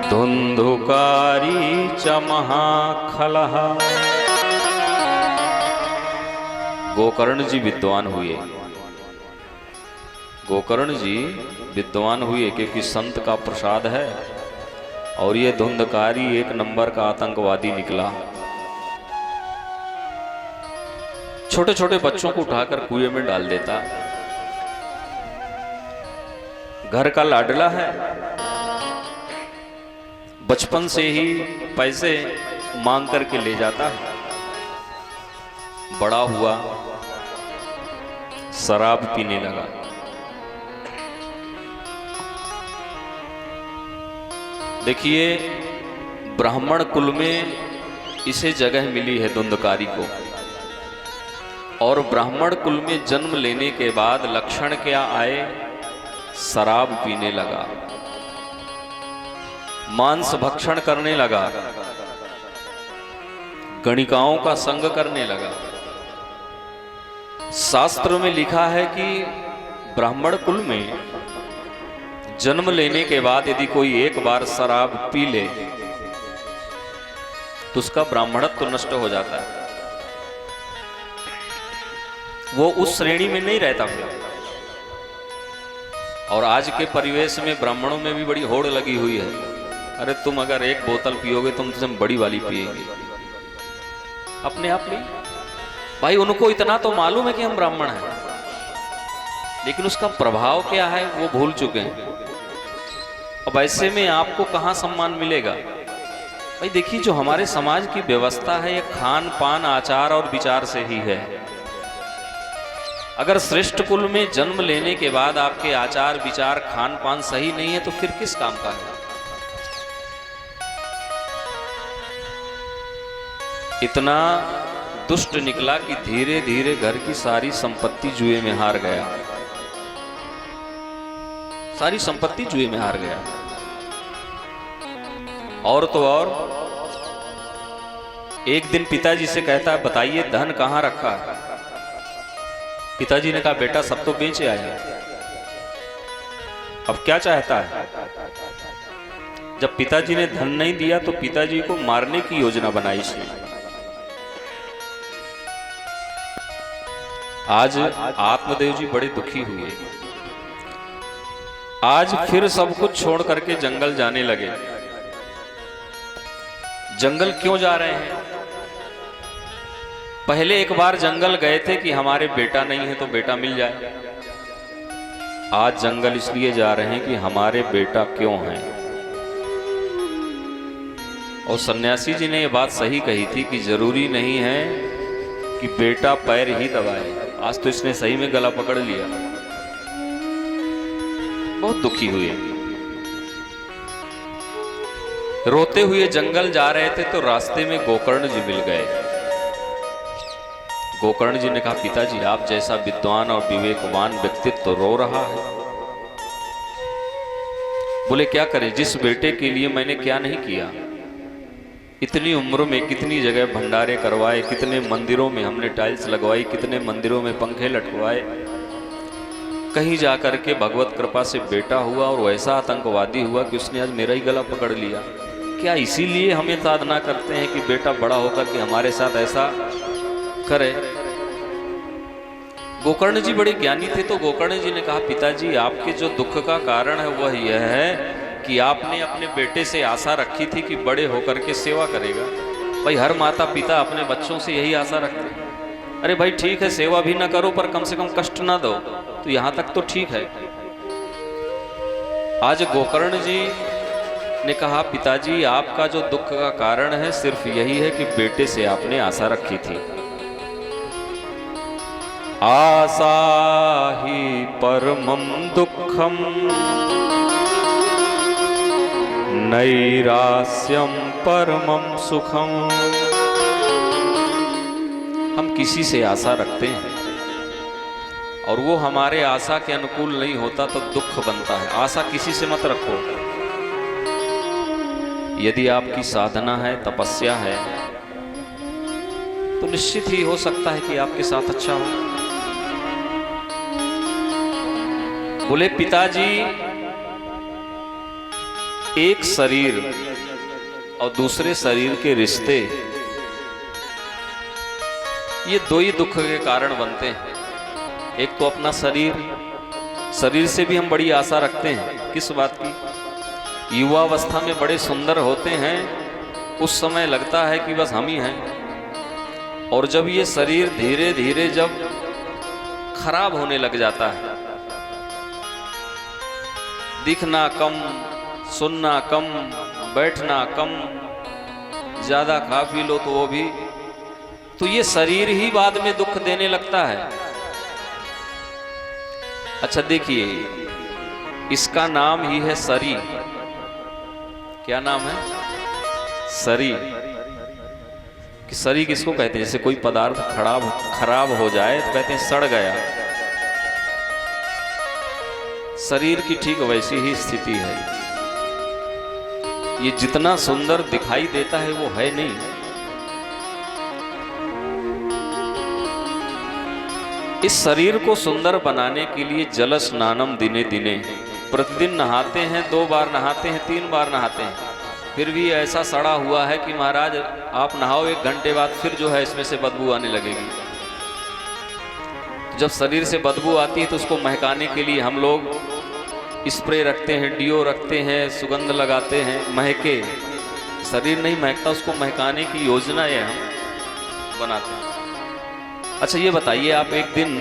धुंधुकारी च महाखलः। गोकर्ण जी विद्वान हुए, गोकर्ण जी विद्वान हुए क्योंकि संत का प्रसाद है। और ये धुंधकारी 1 नंबर का आतंकवादी निकला। छोटे छोटे बच्चों को उठाकर कुएं में डाल देता। घर का लाडला है, बचपन से ही पैसे मांग करके ले जाता है। बड़ा हुआ, शराब पीने लगा। देखिए ब्राह्मण कुल में इसे जगह मिली है धुंधकारी को। और ब्राह्मण कुल में जन्म लेने के बाद लक्षण क्या आए? शराब पीने लगा, मांस भक्षण करने लगा, गणिकाओं का संग करने लगा। शास्त्र में लिखा है कि ब्राह्मण कुल में जन्म लेने के बाद यदि कोई एक बार शराब पी ले तो उसका ब्राह्मणत्व तो नष्ट हो जाता है, वो उस श्रेणी में नहीं रहता फिर। और आज के परिवेश में ब्राह्मणों में भी बड़ी होड़ लगी हुई है। अरे तुम अगर 1 बोतल पियोगे तुम तुझे बड़ी वाली पिएंगे। अपने आप नहीं भाई, उनको इतना तो मालूम है कि हम ब्राह्मण हैं, लेकिन उसका प्रभाव क्या है वो भूल चुके हैं। अब ऐसे में आपको कहां सम्मान मिलेगा? भाई देखिए, जो हमारे समाज की व्यवस्था है ये खान पान आचार और विचार से ही है। अगर श्रेष्ठ कुल में जन्म लेने के बाद आपके आचार विचार खान पान सही नहीं है तो फिर किस काम का है? इतना दुष्ट निकला कि धीरे धीरे घर की सारी संपत्ति जुए में हार गया, सारी संपत्ति जुए में हार गया। और तो और एक दिन पिताजी से कहता है बताइए धन कहां रखा है? पिताजी ने कहा बेटा सब तो बेचे आया। अब क्या चाहता है? जब पिताजी ने धन नहीं दिया तो पिताजी को मारने की योजना बनाई इसने। आज आत्मदेव जी बड़े दुखी हुए। आज फिर सब कुछ छोड़ करके जंगल जाने लगे। जंगल क्यों जा रहे हैं? पहले एक बार जंगल गए थे कि हमारे बेटा नहीं है तो बेटा मिल जाए। आज जंगल इसलिए जा रहे हैं कि हमारे बेटा क्यों हैं। और सन्यासी जी ने यह बात सही कही थी कि जरूरी नहीं है कि बेटा पैर ही दबाए। आज तो इसने सही में गला पकड़ लिया। बहुत दुखी हुए, रोते हुए जंगल जा रहे थे तो रास्ते में गोकर्ण जी मिल गए। गोकर्ण जी ने कहा पिताजी आप जैसा विद्वान और विवेकवान व्यक्तित्व तो रो रहा है। बोले क्या करें, जिस बेटे के लिए मैंने क्या नहीं किया। इतनी उम्र में कितनी जगह भंडारे करवाए, कितने मंदिरों में हमने टाइल्स लगवाई, कितने मंदिरों में पंखे लटकवाए। कहीं जाकर के भगवत कृपा से बेटा हुआ और वैसा आतंकवादी हुआ कि उसने आज मेरा ही गला पकड़ लिया। क्या इसीलिए हमें साधना करते हैं कि बेटा बड़ा होकर के हमारे साथ ऐसा करे? गोकर्ण जी बड़े ज्ञानी थे तो गोकर्ण जी ने कहा पिताजी आपके जो दुख का कारण है वह यह है कि आपने अपने बेटे से आशा रखी थी कि बड़े होकर के सेवा करेगा। भाई हर माता पिता अपने बच्चों से यही आशा रखते हैं। अरे भाई ठीक है, सेवा भी ना करो पर कम से कम कष्ट ना दो, तो यहाँ तक तो ठीक है। आज गोकर्ण जी ने कहा, पिताजी आपका जो दुख का कारण है सिर्फ यही है कि बेटे से आपने आशा रखी थी। आशा ही परमं दुःखम नैरास्यम परमं सुखम। हम किसी से आशा रखते हैं और वो हमारे आशा के अनुकूल नहीं होता तो दुख बनता है। आशा किसी से मत रखो। यदि आपकी साधना है, तपस्या है, तो निश्चित ही हो सकता है कि आपके साथ अच्छा हो। बोले पिताजी, एक शरीर और दूसरे शरीर के रिश्ते, ये दो ही दुख के कारण बनते हैं। एक तो अपना शरीर, शरीर से भी हम बड़ी आशा रखते हैं। किस बात की? युवावस्था में बड़े सुंदर होते हैं, उस समय लगता है कि बस हम ही हैं। और जब ये शरीर धीरे धीरे जब खराब होने लग जाता है, दिखना कम, सुनना कम, बैठना कम, ज्यादा खा पी लो तो वो भी, तो ये शरीर ही बाद में दुख देने लगता है। अच्छा देखिए, इसका नाम ही है शरीर। क्या नाम है? शरीर। कि शरीर किसको कहते हैं? जैसे कोई पदार्थ खराब हो जाए तो कहते हैं सड़ गया। शरीर की ठीक वैसी ही स्थिति है। ये जितना सुंदर दिखाई देता है वो है नहीं। इस शरीर को सुंदर बनाने के लिए जल स्नानम दिने दिने, प्रतिदिन नहाते हैं, 2 बार नहाते हैं, 3 बार नहाते हैं, फिर भी ऐसा सड़ा हुआ है कि महाराज आप नहाओ 1 घंटे बाद फिर जो है इसमें से बदबू आने लगेगी। जब शरीर से बदबू आती है तो उसको महकाने के लिए हम लोग स्प्रे रखते हैं, डियो रखते हैं, सुगंध लगाते हैं, महके। शरीर नहीं महकता, उसको महकाने की योजना ये हम बनाते हैं। अच्छा ये बताइए, आप एक दिन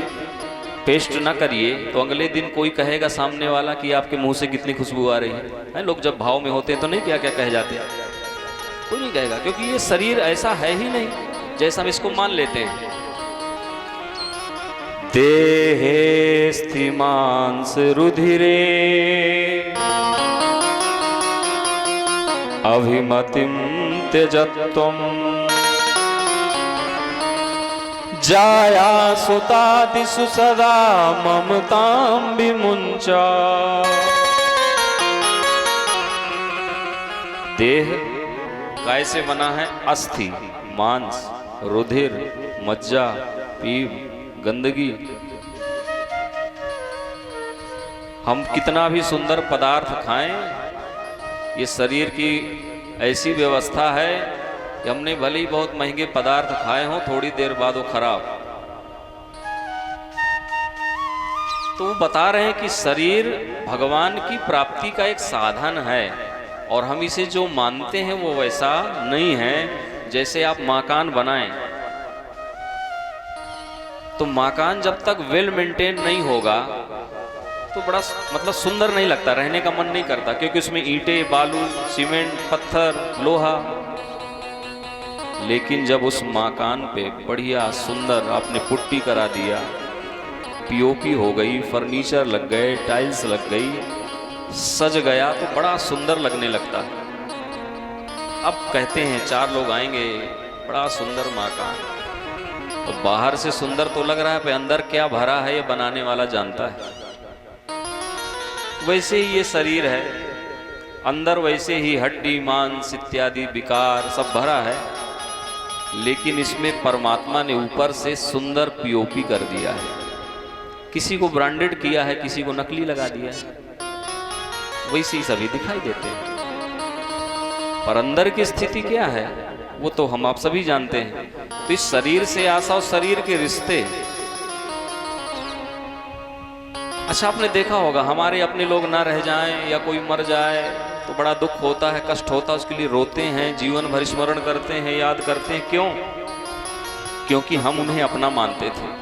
पेस्ट ना करिए तो अगले दिन कोई कहेगा सामने वाला कि आपके मुंह से कितनी खुशबू आ रही है? लोग जब भाव में होते हैं तो नहीं क्या क्या कह जाते हैं? कोई नहीं कहेगा, क्योंकि ये शरीर ऐसा है ही नहीं जैसा हम इसको मान लेते हैं। देहे स्थिमांस रुधिरे अभिमतिम त्यजत्वम जाया सुतादिषु सदा ममतां विमुंचा। देह काय से बना है? अस्थि, मांस, रुधिर, मज्जा, पीप, गंदगी। हम कितना भी सुंदर पदार्थ खाएं, ये शरीर की ऐसी व्यवस्था है कि हमने भले ही बहुत महंगे पदार्थ खाए हों, थोड़ी देर बाद वो खराब। तो वो बता रहे हैं कि शरीर भगवान की प्राप्ति का एक साधन है और हम इसे जो मानते हैं वो वैसा नहीं है। जैसे आप मकान बनाएं तो मकान जब तक वेल मेंटेन नहीं होगा तो बड़ा मतलब सुंदर नहीं लगता, रहने का मन नहीं करता, क्योंकि उसमें ईंटें, बालू, सीमेंट, पत्थर, लोहा। लेकिन जब उस मकान पे बढ़िया सुंदर आपने पुट्टी करा दिया, पीओपी हो गई, फर्नीचर लग गए, टाइल्स लग गई, सज गया, तो बड़ा सुंदर लगने लगता है। अब कहते हैं 4 लोग आएंगे, बड़ा सुंदर मकान, तो बाहर से सुंदर तो लग रहा है, पर अंदर क्या भरा है ये बनाने वाला जानता है। वैसे ही ये शरीर है, अंदर वैसे ही हड्डी, मांस इत्यादि विकार सब भरा है, लेकिन इसमें परमात्मा ने ऊपर से सुंदर पीओपी कर दिया है। किसी को ब्रांडेड किया है, किसी को नकली लगा दिया है, वैसे ही सभी दिखाई देते हैं। पर अंदर की स्थिति क्या है वो तो हम आप सभी जानते हैं। तो इस शरीर से आशा और शरीर के रिश्ते, अच्छा आपने देखा होगा हमारे अपने लोग ना रह जाएं या कोई मर जाए तो बड़ा दुख होता है, कष्ट होता है, उसके लिए रोते हैं, जीवन भर स्मरण करते हैं, याद करते हैं। क्यों? क्योंकि हम उन्हें अपना मानते थे।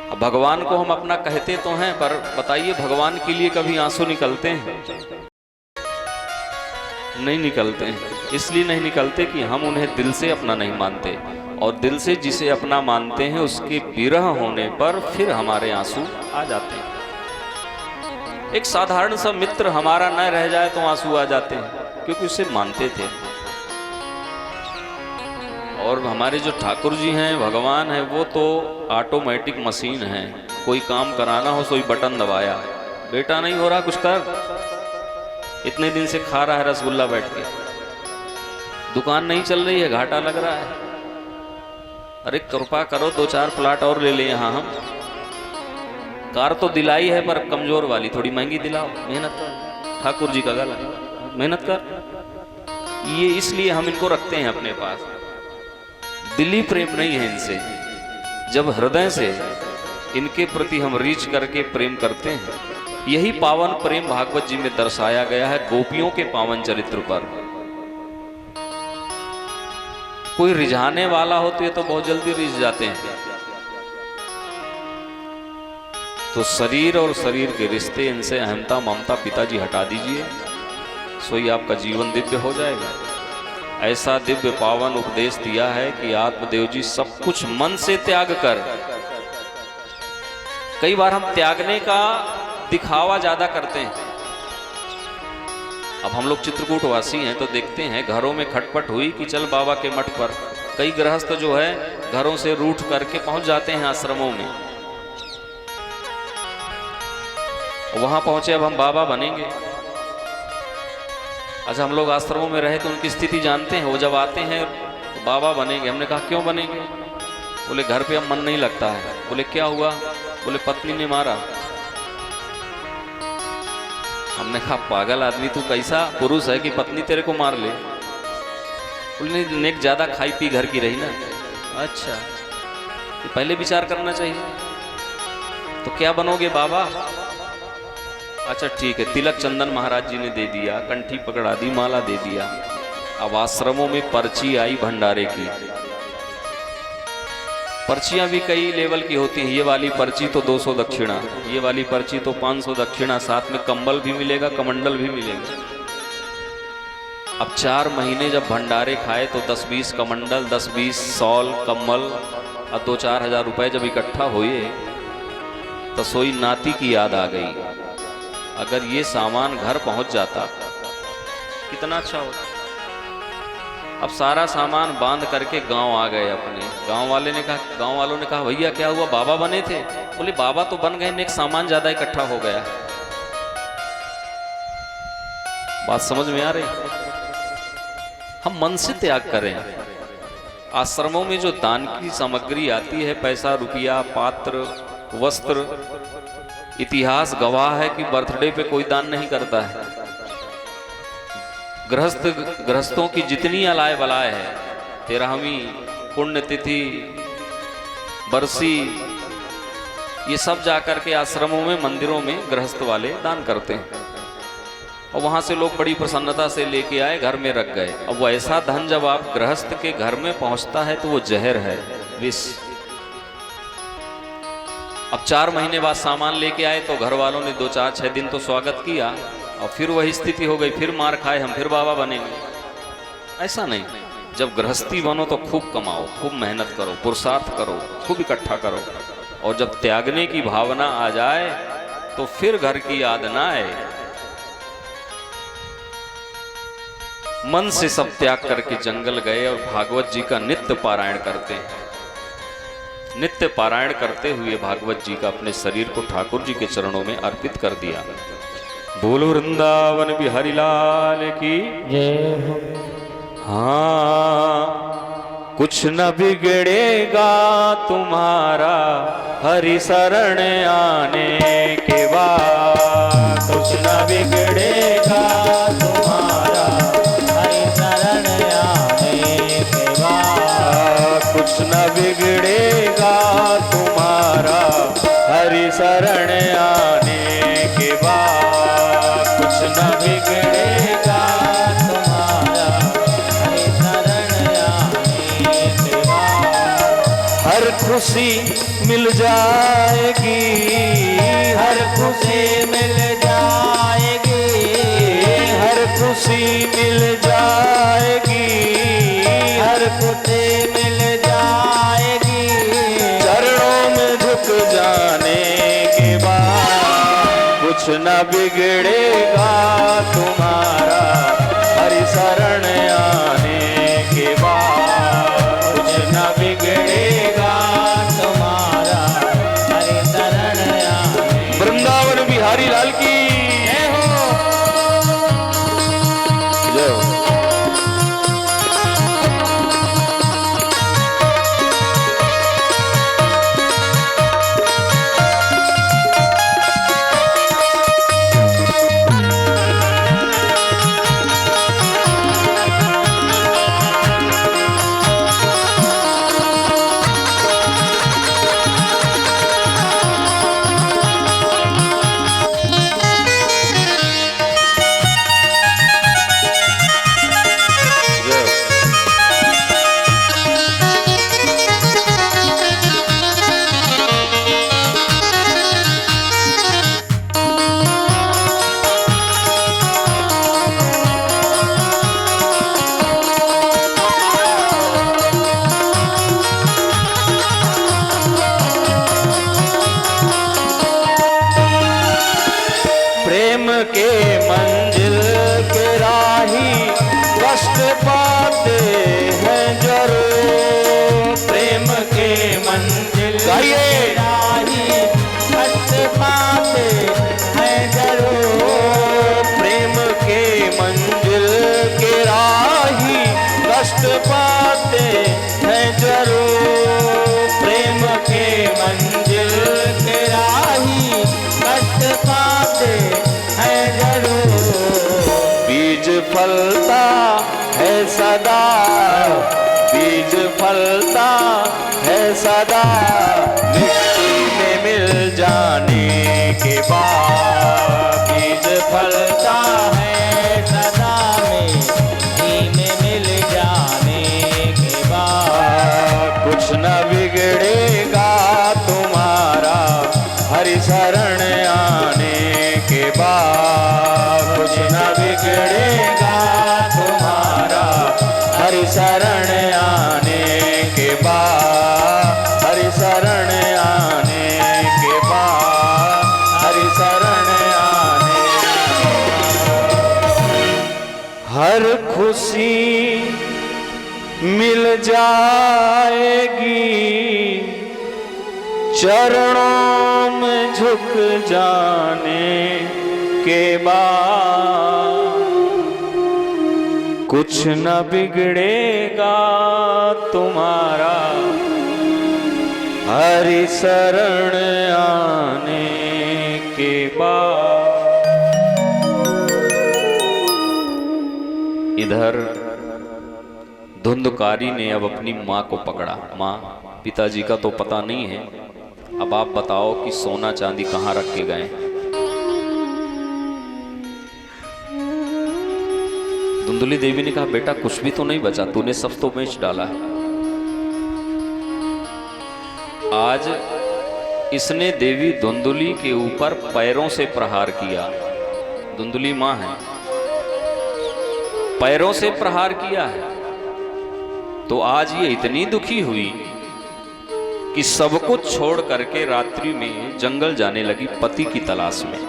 अब भगवान को हम अपना कहते तो हैं, पर बताइए भगवान के लिए कभी आंसू निकलते हैं? नहीं निकलते हैं। इसलिए नहीं निकलते कि हम उन्हें दिल से अपना नहीं मानते, और दिल से जिसे अपना मानते हैं उसके विरह होने पर फिर हमारे आंसू आ जाते हैं। एक साधारण सा मित्र हमारा न रह जाए तो आंसू आ जाते हैं, क्योंकि उसे मानते थे। और हमारे जो ठाकुर जी हैं, भगवान है, वो तो ऑटोमेटिक मशीन है। कोई काम कराना हो सोई बटन दबाया, बेटा नहीं हो रहा कुछ कर। इतने दिन से खा रहा है रसगुल्ला बैठ के, दुकान नहीं चल रही है, घाटा लग रहा है, अरे कृपा करो 2-4 प्लाट और ले लें यहाँ हम। कार तो दिलाई है पर कमजोर वाली, थोड़ी महंगी दिलाओ, मेहनत कर। ठाकुर जी का गला, मेहनत कर। ये इसलिए हम इनको रखते हैं अपने पास। दिली प्रेम नहीं है इनसे। जब हृदय से इनके प्रति हम रीच करके प्रेम करते हैं, यही पावन प्रेम भागवत जी में दर्शाया गया है गोपियों के पावन चरित्र पर। कोई रिझाने वाला हो तो ये तो बहुत जल्दी रिझ जाते हैं। तो शरीर और शरीर के रिश्ते, इनसे अहमता ममता पिताजी हटा दीजिए, सोई आपका जीवन दिव्य हो जाएगा। ऐसा दिव्य पावन उपदेश दिया है कि आत्मदेव जी सब कुछ मन से त्याग कर। कई बार हम त्यागने का दिखावा ज्यादा करते हैं। अब हम लोग चित्रकूट वासी हैं तो देखते हैं घरों में खटपट हुई कि चल बाबा के मठ पर। कई गृहस्थ जो है घरों से रूठ करके पहुंच जाते हैं आश्रमों में। वहां पहुंचे, अब हम बाबा बनेंगे। अच्छा, हम लोग आश्रमों में रहे तो उनकी स्थिति जानते हैं। वो जब आते हैं तो बाबा बनेंगे। हमने कहा क्यों बनेंगे? बोले घर पे अब मन नहीं लगता है। बोले क्या हुआ? बोले पत्नी ने मारा। हमने कहा पागल आदमी, तू कैसा पुरुष है कि पत्नी तेरे को मार ले? बोले नेक ज्यादा खाई पी घर की रही ना। अच्छा, तो पहले विचार करना चाहिए। तो क्या बनोगे बाबा? अच्छा ठीक है, तिलक चंदन महाराज जी ने दे दिया, कंठी पकड़ा दी, माला दे दिया। अब आश्रमों में पर्ची आई भंडारे की। पर्चियां भी कई लेवल की होती हैं। ये वाली पर्ची तो 200 दक्षिणा, ये वाली पर्ची तो 500 दक्षिणा, साथ में कंबल भी मिलेगा, कमंडल भी मिलेगा। अब 4 महीने जब भंडारे खाए तो 10-20 कमंडल, 10-20 सॉल, कम्बल और 2-4 हजार रुपए जब इकट्ठा हुए तो सोई नाती की याद आ गई। अगर ये सामान घर पहुंच जाता कितना अच्छा होता। अब सारा सामान बांध करके गांव आ गए अपने। गांव वालों ने कहा भैया क्या हुआ, बाबा बने थे? बोले बाबा तो बन गए, नेक सामान ज्यादा इकट्ठा हो गया। बात समझ में आ रही? हम मन से त्याग करें। आश्रमों में जो दान की सामग्री आती है, पैसा, रुपया, पात्र, वस्त्र, इतिहास गवाह है कि बर्थडे पे कोई दान नहीं करता है। गृहस्थों की जितनी अलाय बलाय है, 13वीं पुण्यतिथि, बरसी, ये सब जाकर के आश्रमों में, मंदिरों में गृहस्थ वाले दान करते हैं। और वहां से लोग बड़ी प्रसन्नता से लेके आए, घर में रख गए। अब वो ऐसा धन जब आप गृहस्थ के घर में पहुंचता है तो वो जहर है, विष। अब 4 महीने बाद सामान लेके आए तो घर वालों ने 2-4-6 दिन तो स्वागत किया, और फिर वही स्थिति हो गई, फिर मार खाए, हम फिर बाबा बनेंगे। ऐसा नहीं। जब गृहस्थी बनो तो खूब कमाओ, खूब मेहनत करो, पुरुषार्थ करो, खूब इकट्ठा करो, और जब त्यागने की भावना आ जाए तो फिर घर की याद ना आए। मन से सब त्याग करके जंगल गए और भागवत जी का नित्य पारायण करते हैं। नित्य पारायण करते हुए भागवत जी का अपने शरीर को ठाकुर जी के चरणों में अर्पित कर दिया। बोलो वृंदावन बिहारी लाल की जय हो। हाँ, कुछ न बिगड़ेगा तुम्हारा हरि शरण आने के बाद। कुछ न बिगड़ेगा तुम्हारा हरि शरण आने के बाद। कुछ न बिगड़ेगा तुम्हारा हरि शरण आने के बाद। कुछ खुशी मिल जाएगी, हर खुशी मिल जाएगी, हर खुशी मिल जाएगी, हर खुशी मिल जाएगी। चरणों में झुक जाने के बाद कुछ न बिगड़ेगा तुम्हारा, हरि शरण आने के बाद कुछ न बिगड़ेगा तुम्हारा, हरि शरण आने। वृंदावन बिहारी लाल की जय हो। जय हो। प्रेम के मंजिल के राही कष्ट पाते हैं जरूर, प्रेम के मंजिल के राही कष्ट पाते हैं जरूर, प्रेम के मंजिल के राही कष्ट पाते हैं जरूर, प्रेम के मंजिल के राही कष्ट पाते है जरूर। बीज फलता है सदा, बीज फलता है सदा, मिट्टी में मिल जाने के बाद, बीज फलता है सदा, मिट्टी में मिल जाने के बाद कुछ न बिगड़ेगा तुम्हारा, हरि शरण आने के बाद कुछ न बिगड़ेगा तुम्हारा, हरि शरण आने के बाद, हरि शरण आने के बाद, हरि शरण आने हर खुशी मिल जाएगी, चरणों में झुक जाने के बाद कुछ न बिगड़ेगा तुम्हारा, हरि शरण आने के बाद। इधर धुंधकारी ने अब अपनी माँ को पकड़ा। माँ, पिताजी का तो पता नहीं है, अब आप बताओ कि सोना चांदी कहाँ रख के गए। धुंधली देवी ने कहा, बेटा कुछ भी तो नहीं बचा, तूने सब तो बेच डाला है। आज इसने देवी धुंधली के ऊपर पैरों से प्रहार किया। धुंधली माँ है, पैरों से प्रहार किया है। तो आज ये इतनी दुखी हुई कि सब कुछ छोड़ करके रात्रि में जंगल जाने लगी पति की तलाश में।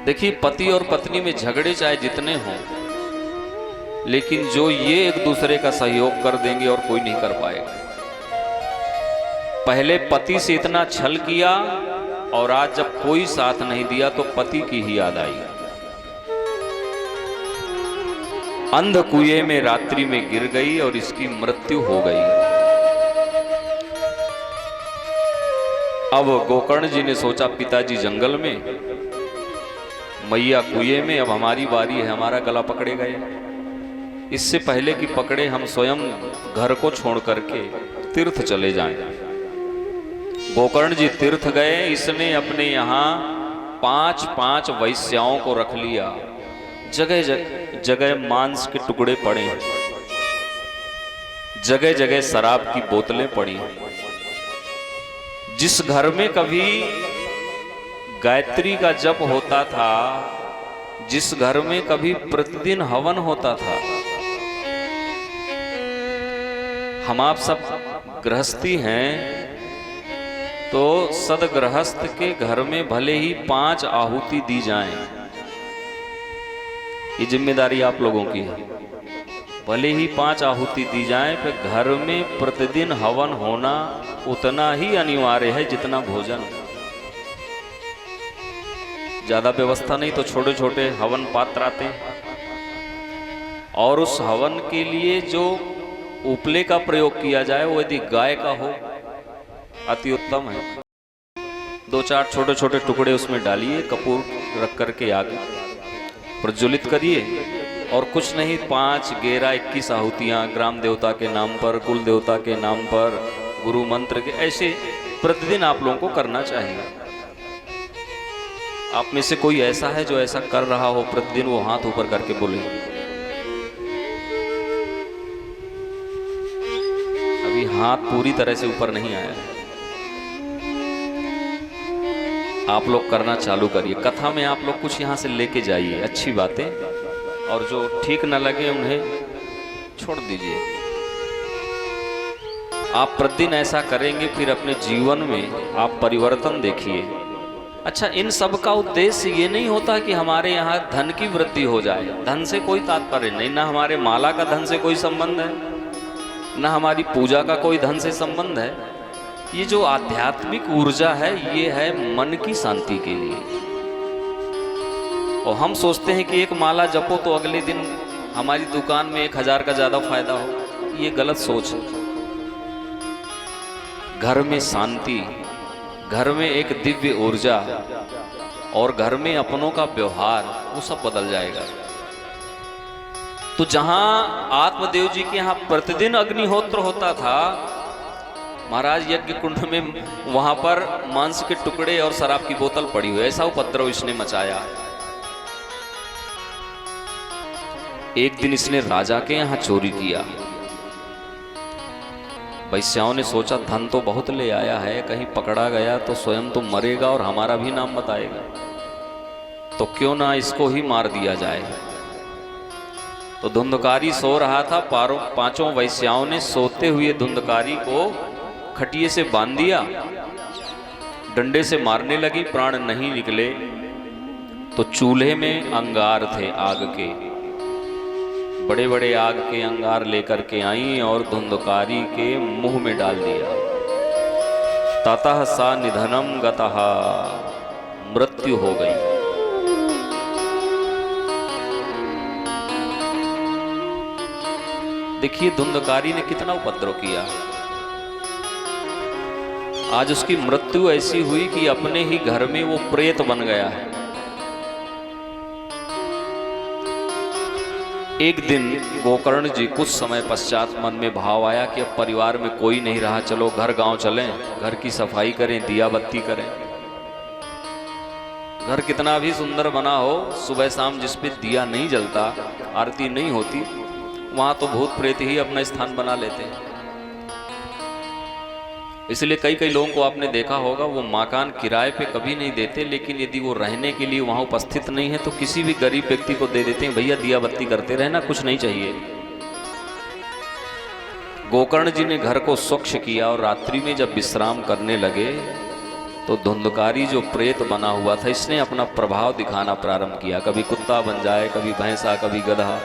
देखिए, पति और पत्नी में झगड़े चाहे जितने हों, लेकिन जो ये एक दूसरे का सहयोग कर देंगे और कोई नहीं कर पाएगा। पहले पति से इतना छल किया और आज जब कोई साथ नहीं दिया तो पति की ही याद आई। अंध कुएं में रात्रि में गिर गई और इसकी मृत्यु हो गई। अब गोकर्ण जी ने सोचा, पिताजी जंगल में, मैया कुएं में, अब हमारी बारी है, हमारा गला पकड़े गए। इससे पहले कि पकड़े, हम स्वयं घर को छोड़ करके तीर्थ चले जाएं। गोकर्ण जी तीर्थ गए। इसने अपने यहाँ 5-5 वैश्याओं को रख लिया। जगह जगह मांस के टुकड़े पड़े। जगह जगह शराब की बोतलें पड़ी। जिस घर में कभी गायत्री का जप होता था, जिस घर में कभी प्रतिदिन हवन होता था, हम आप सब गृहस्थी हैं, तो सदगृहस्थ के घर में भले ही 5 आहुति दी जाएं, ये जिम्मेदारी आप लोगों की है। भले ही 5 आहुति दी जाएं, फिर घर में प्रतिदिन हवन होना उतना ही अनिवार्य है जितना भोजन। ज्यादा व्यवस्था नहीं तो छोटे छोटे हवन पात्र आते हैं, और उस हवन के लिए जो उपले का प्रयोग किया जाए वो यदि गाय का हो अति उत्तम है। 2-4 छोटे छोटे टुकड़े उसमें डालिए, कपूर रख करके आग प्रज्वलित करिए, और कुछ नहीं 5 गेरा 21 आहुतियाँ ग्राम देवता के नाम पर, कुल देवता के नाम पर, गुरु मंत्र के, ऐसे प्रतिदिन आप लोगों को करना चाहिए। आप में से कोई ऐसा है जो ऐसा कर रहा हो प्रतिदिन, वो हाथ ऊपर करके बोले। अभी हाथ पूरी तरह से ऊपर नहीं आया है। आप लोग करना चालू करिए। कथा में आप लोग कुछ यहाँ से लेके जाइए, अच्छी बातें, और जो ठीक न लगे उन्हें छोड़ दीजिए। आप प्रतिदिन ऐसा करेंगे, फिर अपने जीवन में आप परिवर्तन देखिए। अच्छा, इन सब का उद्देश्य ये नहीं होता कि हमारे यहाँ धन की वृद्धि हो जाए। धन से कोई तात्पर्य नहीं, ना हमारे माला का धन से कोई संबंध है, ना हमारी पूजा का कोई धन से संबंध है। ये जो आध्यात्मिक ऊर्जा है, ये है मन की शांति के लिए। और हम सोचते हैं कि एक माला जपो तो अगले दिन हमारी दुकान में 1000 का ज्यादा फायदा हो। ये गलत सोच है। घर में शांति, घर में एक दिव्य ऊर्जा, और घर में अपनों का व्यवहार, वो सब बदल जाएगा। तो जहां आत्मदेव जी के यहाँ प्रतिदिन अग्निहोत्र होता था, महाराज यज्ञ कुंड में, वहां पर मांस के टुकड़े और शराब की बोतल पड़ी हुई। ऐसा उपद्रव इसने मचाया। एक दिन इसने राजा के यहाँ चोरी किया। वैश्याओं ने सोचा धन तो बहुत ले आया है, कहीं पकड़ा गया तो स्वयं तो मरेगा और हमारा भी नाम बताएगा, तो क्यों ना इसको ही मार दिया जाए। तो धुंधकारी सो रहा था। 5 वैश्याओं ने सोते हुए धुंधकारी को खटिये से बांध दिया, डंडे से मारने लगी, प्राण नहीं निकले। तो चूल्हे में अंगार थे, आग के, बड़े बड़े आग के अंगार लेकर के आई और धुंधकारी के मुंह में डाल दिया। ततः सा निधनम गतः, मृत्यु हो गई। देखिए धुंधकारी ने कितना उपद्रव किया। आज उसकी मृत्यु ऐसी हुई कि अपने ही घर में वो प्रेत बन गया है। एक दिन गोकर्ण जी कुछ समय पश्चात मन में भाव आया कि अब परिवार में कोई नहीं रहा, चलो घर गांव चलें, घर की सफाई करें, दिया बत्ती करें। घर कितना भी सुंदर बना हो, सुबह शाम जिस पे दिया नहीं जलता, आरती नहीं होती, वहां तो भूत प्रेत ही अपना स्थान बना लेते हैं। इसलिए कई लोगों को आपने देखा होगा, वो मकान किराए पे कभी नहीं देते, लेकिन यदि वो रहने के लिए वहाँ उपस्थित नहीं है तो किसी भी गरीब व्यक्ति को दे देते हैं, भैया दिया बत्ती करते रहना, कुछ नहीं चाहिए। गोकर्ण जी ने घर को स्वच्छ किया और रात्रि में जब विश्राम करने लगे तो धुंधकारी जो प्रेत बना हुआ था, इसने अपना प्रभाव दिखाना प्रारंभ किया। कभी कुत्ता बन जाए, कभी भैंसा, कभी गधा।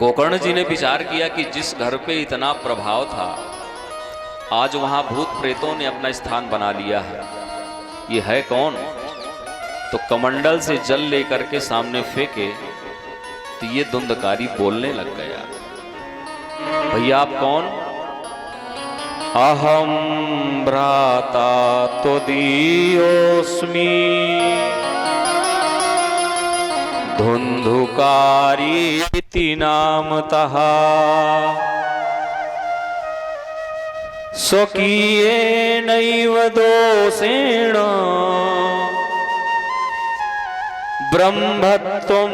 गोकर्ण जी ने विचार किया कि जिस घर पे इतना प्रभाव था, आज वहां भूत प्रेतों ने अपना स्थान बना लिया है। ये है कौन? तो कमंडल से जल लेकर के सामने फेंके तो ये धुंधकारी बोलने लग गया। भैया आप कौन? अहम भ्राता त्वदीयोऽस्मि धुंधुकारी इति नामतः स्वकीयेनैव दोषेण ब्रह्मत्वं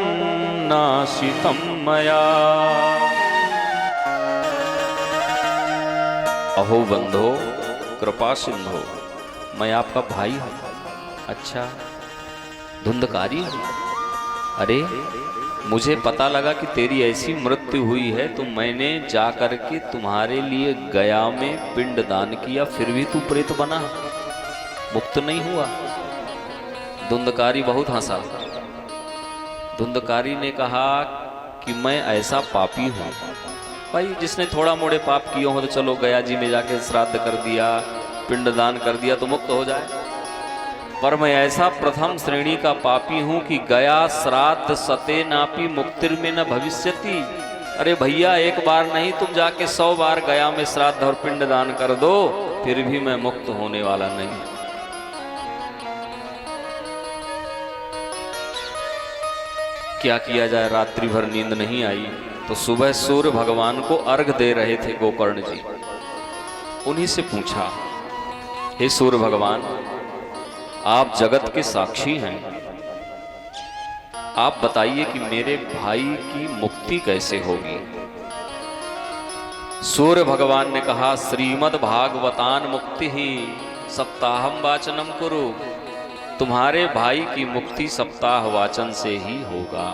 नाशितं मया। अहो बंधो कृपा सिंधो, मैं आपका भाई हूँ। अच्छा, धुंधकारी हूँ? अरे मुझे पता लगा कि तेरी ऐसी मृत्यु हुई है तो मैंने जा कर के तुम्हारे लिए गया में पिंड दान किया, फिर भी तू प्रेत बना, मुक्त नहीं हुआ। धुंधकारी बहुत हंसा। धुंधकारी ने कहा कि मैं ऐसा पापी हूँ भाई, जिसने थोड़ा मोड़े पाप किए हो तो चलो गया जी में जाके श्राद्ध कर दिया, पिंडदान कर दिया तो मुक्त हो जाए, पर मैं ऐसा प्रथम श्रेणी का पापी हूँ कि गया श्राद्ध सते नापी मुक्तिर में न भविष्यति। अरे भैया, एक बार नहीं, तुम जाके 100 बार गया में श्राद्ध और पिंडदान कर दो, फिर भी मैं मुक्त होने वाला नहीं। क्या किया जाए, रात्रि भर नींद नहीं आई तो सुबह सूर्य भगवान को अर्घ दे रहे थे गोकर्ण जी। उन्हीं से पूछा, हे सूर्य भगवान, आप जगत के साक्षी हैं, आप बताइए कि मेरे भाई की मुक्ति कैसे होगी। सूर्य भगवान ने कहा, श्रीमद् भागवतान मुक्ति ही सप्ताहम वाचनम कुरु, तुम्हारे भाई की मुक्ति सप्ताह वाचन से ही होगा।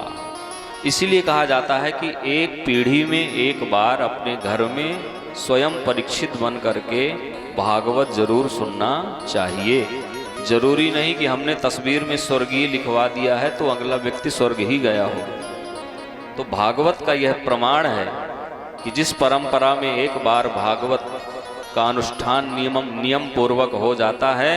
इसीलिए कहा जाता है कि एक पीढ़ी में एक बार अपने घर में स्वयं परीक्षित बन करके भागवत जरूर सुनना चाहिए। जरूरी नहीं कि हमने तस्वीर में स्वर्गीय लिखवा दिया है तो अगला व्यक्ति स्वर्ग ही गया हो। तो भागवत का यह प्रमाण है कि जिस परंपरा में एक बार भागवत का अनुष्ठान नियम पूर्वक हो जाता है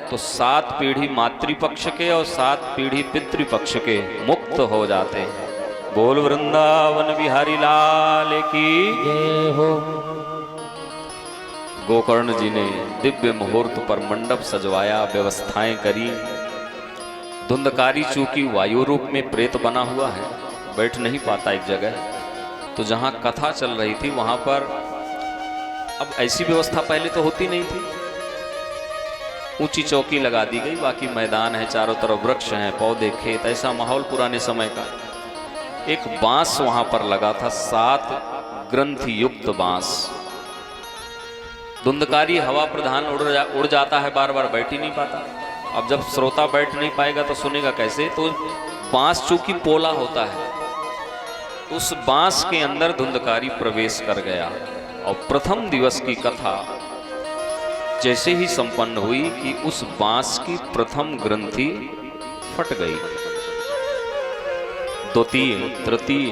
तो 7 पीढ़ी मातृपक्ष के और 7 पीढ़ी पितृपक्ष के मुक्त हो जाते हैं। बोल वृंदावन बिहारी लाल की जय हो। गोकर्ण जी ने दिव्य मुहूर्त पर मंडप सजवाया, व्यवस्थाएं करी। धुंधकारी चूंकि वायु रूप में प्रेत बना हुआ है, बैठ नहीं पाता एक जगह, तो जहां कथा चल रही थी वहां पर, अब ऐसी व्यवस्था पहले तो होती नहीं थी, ऊंची चौकी लगा दी गई, बाकी मैदान है, चारों तरफ वृक्ष हैं, पौधे, खेत, ऐसा माहौल पुराने समय का। एक बांस वहां पर लगा था, 7 ग्रंथि युक्त बांस। धुंधकारी हवा प्रधान उड़ जाता है, बार बार बैठ ही नहीं पाता। अब जब श्रोता बैठ नहीं पाएगा तो सुनेगा कैसे? तो बांस चूंकि पोला होता है, उस बांस के अंदर धुंधकारी प्रवेश कर गया और प्रथम दिवस की कथा जैसे ही संपन्न हुई कि उस बांस की प्रथम ग्रंथि फट गई। द्वितीय, तृतीय,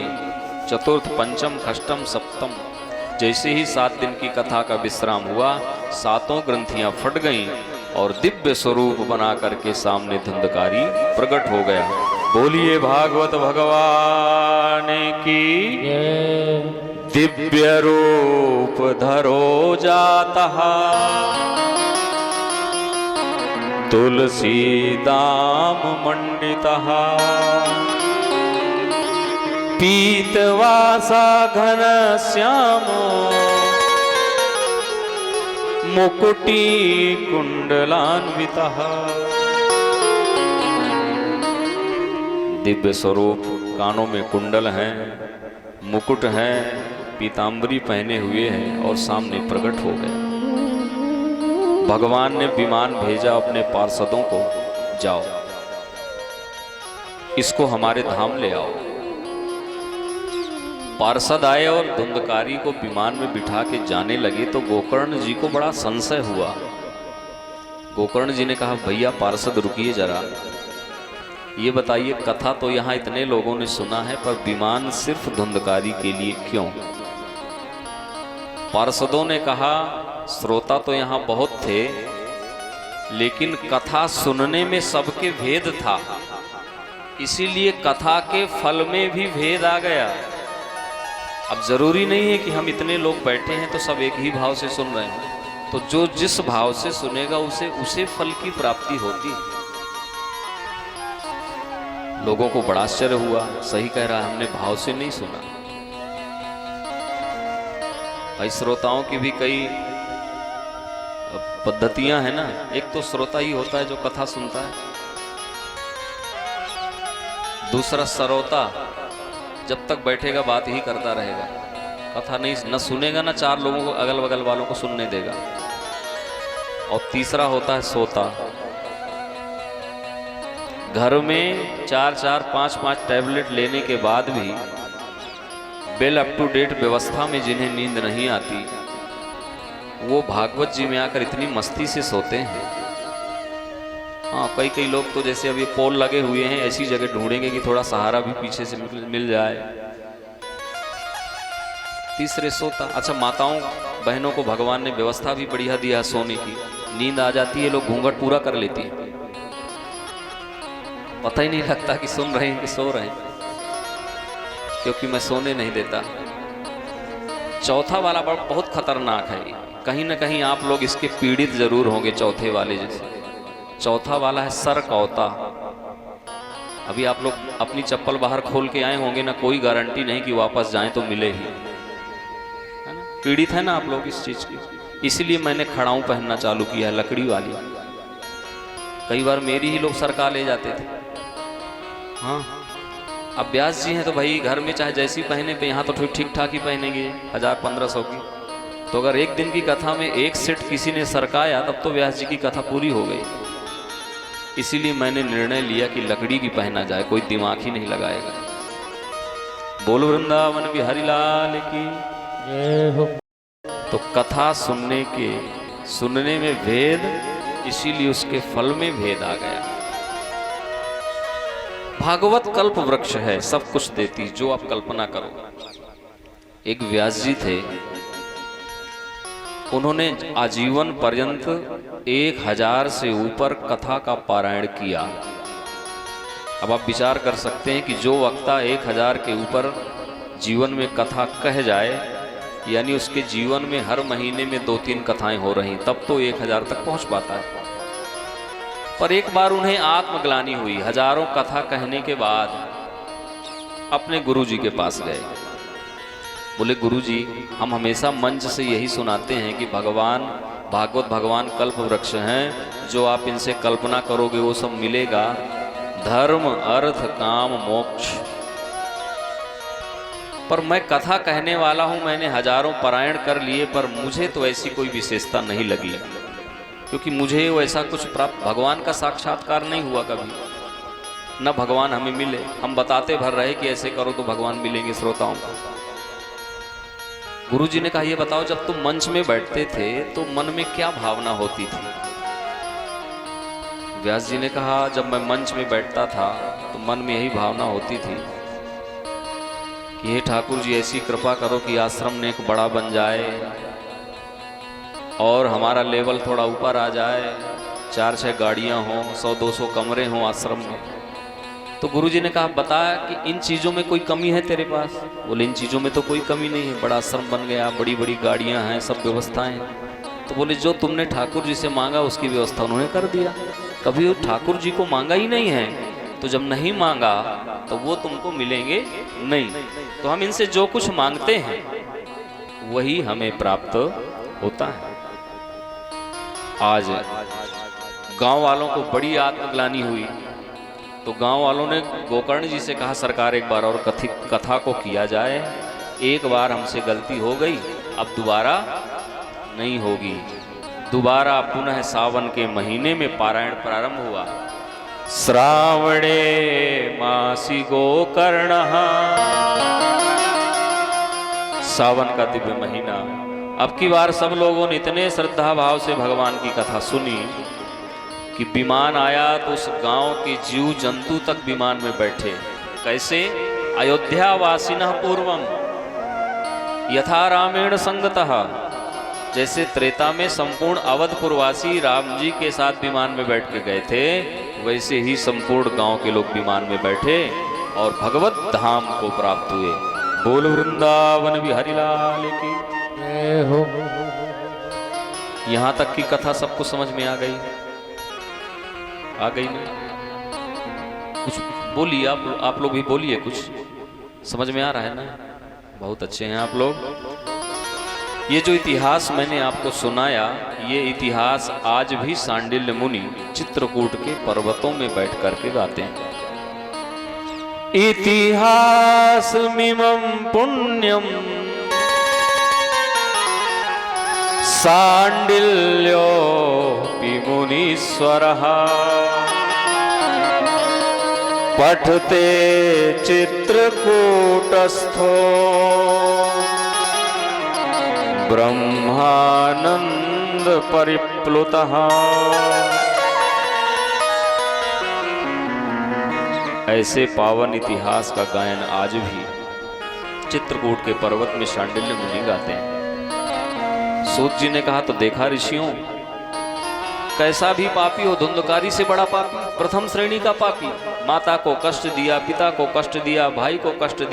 चतुर्थ, पंचम, षष्ठम, सप्तम, जैसे ही 7 दिन की कथा का विश्राम हुआ, 7 ग्रंथियां फट गईं और दिव्य स्वरूप बना करके सामने धुंधकारी प्रकट हो गया। बोलिए भागवत भगवान की जय। दिव्य रूप धरो जाता तुलसी दाम मंडितः, पीतवासा घन श्यामो मुकुटी कुंडलान्वितः। दिव्य स्वरूप, कानों में कुंडल हैं, मुकुट हैं, पीतांबरी पहने हुए हैं और सामने प्रकट हो गए। भगवान ने विमान भेजा अपने पार्षदों को, जाओ इसको हमारे धाम ले आओ। पार्षद आए और धुंधकारी को विमान में बिठा के जाने लगे तो गोकर्ण जी को बड़ा संशय हुआ। गोकर्ण जी ने कहा, भैया पार्षद रुकिए जरा, ये बताइए कथा तो यहाँ इतने लोगों ने सुना है पर विमान सिर्फ धुंधकारी के लिए क्यों? पार्षदों ने कहा, श्रोता तो यहाँ बहुत थे लेकिन कथा सुनने में सबके भेद था, इसीलिए कथा के फल में भी भेद आ गया। अब जरूरी नहीं है कि हम इतने लोग बैठे हैं तो सब एक ही भाव से सुन रहे हैं, तो जो जिस भाव से सुनेगा उसे फल की प्राप्ति होती है। लोगों को बड़ा आश्चर्य हुआ, सही कह रहा है, हमने भाव से नहीं सुना। भाई श्रोताओं की भी कई पद्धतियां हैं ना। एक तो श्रोता ही होता है जो कथा सुनता है, दूसरा श्रोता जब तक बैठेगा बात ही करता रहेगा, कथा नहीं न सुनेगा, ना 4 लोगों को अगल बगल वालों को सुनने देगा। और तीसरा होता है सोता। घर में 4-4, 5-5 टैबलेट लेने के बाद भी वेल अप टू डेट व्यवस्था में जिन्हें नींद नहीं आती, वो भागवत जी में आकर इतनी मस्ती से सोते हैं। हाँ, कई लोग तो जैसे अभी पोल लगे हुए हैं, ऐसी जगह ढूंढेंगे कि थोड़ा सहारा भी पीछे से मिल जाए। तीसरे सोता। अच्छा, माताओं बहनों को भगवान ने व्यवस्था भी बढ़िया दिया सोने की। नींद आ जाती है, लोग घूंघट पूरा कर लेती है, पता ही नहीं लगता कि सुन रहे हैं कि सो रहे हैं, क्योंकि मैं सोने नहीं देता। चौथा वाला बहुत खतरनाक है। कहीं ना कहीं आप लोग इसके पीड़ित जरूर होंगे, चौथे वाले जैसे। चौथा वाला है सरकौता। अभी आप लोग अपनी चप्पल बाहर खोल के आए होंगे ना, कोई गारंटी नहीं कि वापस जाएं तो मिले ही, है ना? पीड़ित है ना आप लोग इस चीज की। इसलिए मैंने खड़ाऊं पहनना चालू किया है, लकड़ी वाली। कई बार मेरी ही लोग सरका ले जाते थे। हाँ, अब व्यास जी हैं तो भाई घर में चाहे जैसी पहने पे, यहाँ तो ठीक ठाक ही पहनेंगे 1000-1500 की। तो अगर एक दिन की कथा में एक सेट किसी ने सरकाया, तब तो व्यास जी की कथा पूरी हो गई। इसीलिए मैंने निर्णय लिया कि लकड़ी की पहना जाए, कोई दिमाग ही नहीं लगाएगा। बोल वृंदावन बिहारी लाल की जय हो। तो कथा सुनने में भेद, इसीलिए उसके फल में भेद आ गया। भागवत कल्प वृक्ष है, सब कुछ देती, जो आप कल्पना करो। एक व्यास जी थे, उन्होंने आजीवन पर्यंत 1000 से ऊपर कथा का पारायण किया। अब आप विचार कर सकते हैं कि जो वक्ता 1000 के ऊपर जीवन में कथा कह जाए, यानी उसके जीवन में हर महीने में 2-3 कथाएं हो रही, तब तो 1000 तक पहुंच पाता है। पर एक बार उन्हें आत्मग्लानि हुई। हजारों कथा कहने के बाद अपने गुरुजी के पास गए। बोले, गुरुजी, हम हमेशा मंच से यही सुनाते हैं कि भागवत भगवान कल्प वृक्ष हैं, जो आप इनसे कल्पना करोगे वो सब मिलेगा, धर्म अर्थ काम मोक्ष। पर मैं कथा कहने वाला हूं, मैंने हजारों पारायण कर लिए, पर मुझे तो ऐसी कोई विशेषता नहीं लगी, क्योंकि मुझे वैसा कुछ प्राप्त, भगवान का साक्षात्कार नहीं हुआ कभी, न भगवान हमें मिले। हम बताते भर रहे कि ऐसे करो तो भगवान मिलेंगे श्रोताओं को। गुरुजी ने कहा, ये बताओ, जब तुम मंच में बैठते थे तो मन में क्या भावना होती थी? व्यास जी ने कहा, जब मैं मंच में बैठता था तो मन में यही भावना होती थी कि हे ठाकुर जी, ऐसी कृपा करो कि आश्रम ने एक बड़ा बन जाए और हमारा लेवल थोड़ा ऊपर आ जाए, 4-6 गाड़ियां हों, 100-200 कमरे हों आश्रम में। तो गुरुजी ने कहा, बता कि इन चीज़ों में कोई कमी है तेरे पास? बोले, इन चीज़ों में तो कोई कमी नहीं है, बड़ा आश्रम बन गया, बड़ी बड़ी गाड़ियां हैं, सब व्यवस्थाएं हैं। तो बोले, जो तुमने ठाकुर जी से मांगा उसकी व्यवस्था उन्होंने कर दिया। कभी वो ठाकुर जी को मांगा ही नहीं है, तो जब नहीं मांगा तो वो तुमको मिलेंगे नहीं। तो हम इनसे जो कुछ मांगते हैं वही हमें प्राप्त होता है। आज गांव वालों को बड़ी आत्मग्लानि हुई, तो गांव वालों ने गोकर्ण जी से कहा, सरकार एक बार और कथा को किया जाए, एक बार हमसे गलती हो गई, अब दोबारा नहीं होगी। दोबारा पुनः सावन के महीने में पारायण प्रारंभ हुआ। श्रावणे मासी गोकर्ण, सावन का दिव्य महीना। अब की बार सब लोगों ने इतने श्रद्धा भाव से भगवान की कथा सुनी कि विमान आया तो उस गांव के जीव जंतु तक विमान में बैठे। कैसे? अयोध्या वासिनः पूर्वम यथा रामेण संगतः, जैसे त्रेता में संपूर्ण अवधपुरवासी राम जी के साथ विमान में बैठ के गए थे, वैसे ही संपूर्ण गांव के लोग विमान में बैठे और भगवत धाम को प्राप्त हुए। बोल वृंदावन बिहारी लाल की जय हो। यहां तक की कथा सबको समझ में आ गई? आ गई ना? कुछ बोलिए, आप लोग भी बोलिए, कुछ समझ में आ रहा है ना? बहुत अच्छे हैं आप लोग। ये जो इतिहास मैंने आपको सुनाया, ये इतिहास आज भी सांडिल्य मुनि चित्रकूट के पर्वतों में बैठ करके गाते हैं। इतिहास मिमं पुण्यम सांडिल्योऽपि मुनीश्वरः पठते चित्रकूटस्थो ब्रह्मानंद परिप्लुतः। ऐसे पावन इतिहास का गायन आज भी चित्रकूट के पर्वत में शांडिल्य मुनि गाते हैं। सूत जी ने कहा तो देखा ऋषियों, कैसा भी पापी हो, धुंधकारी से बड़ा पापी, प्रथम श्रेणी का पापी, माता को कष्ट दिया, पिता को कष्ट दिया, भाई को कष्ट दिया,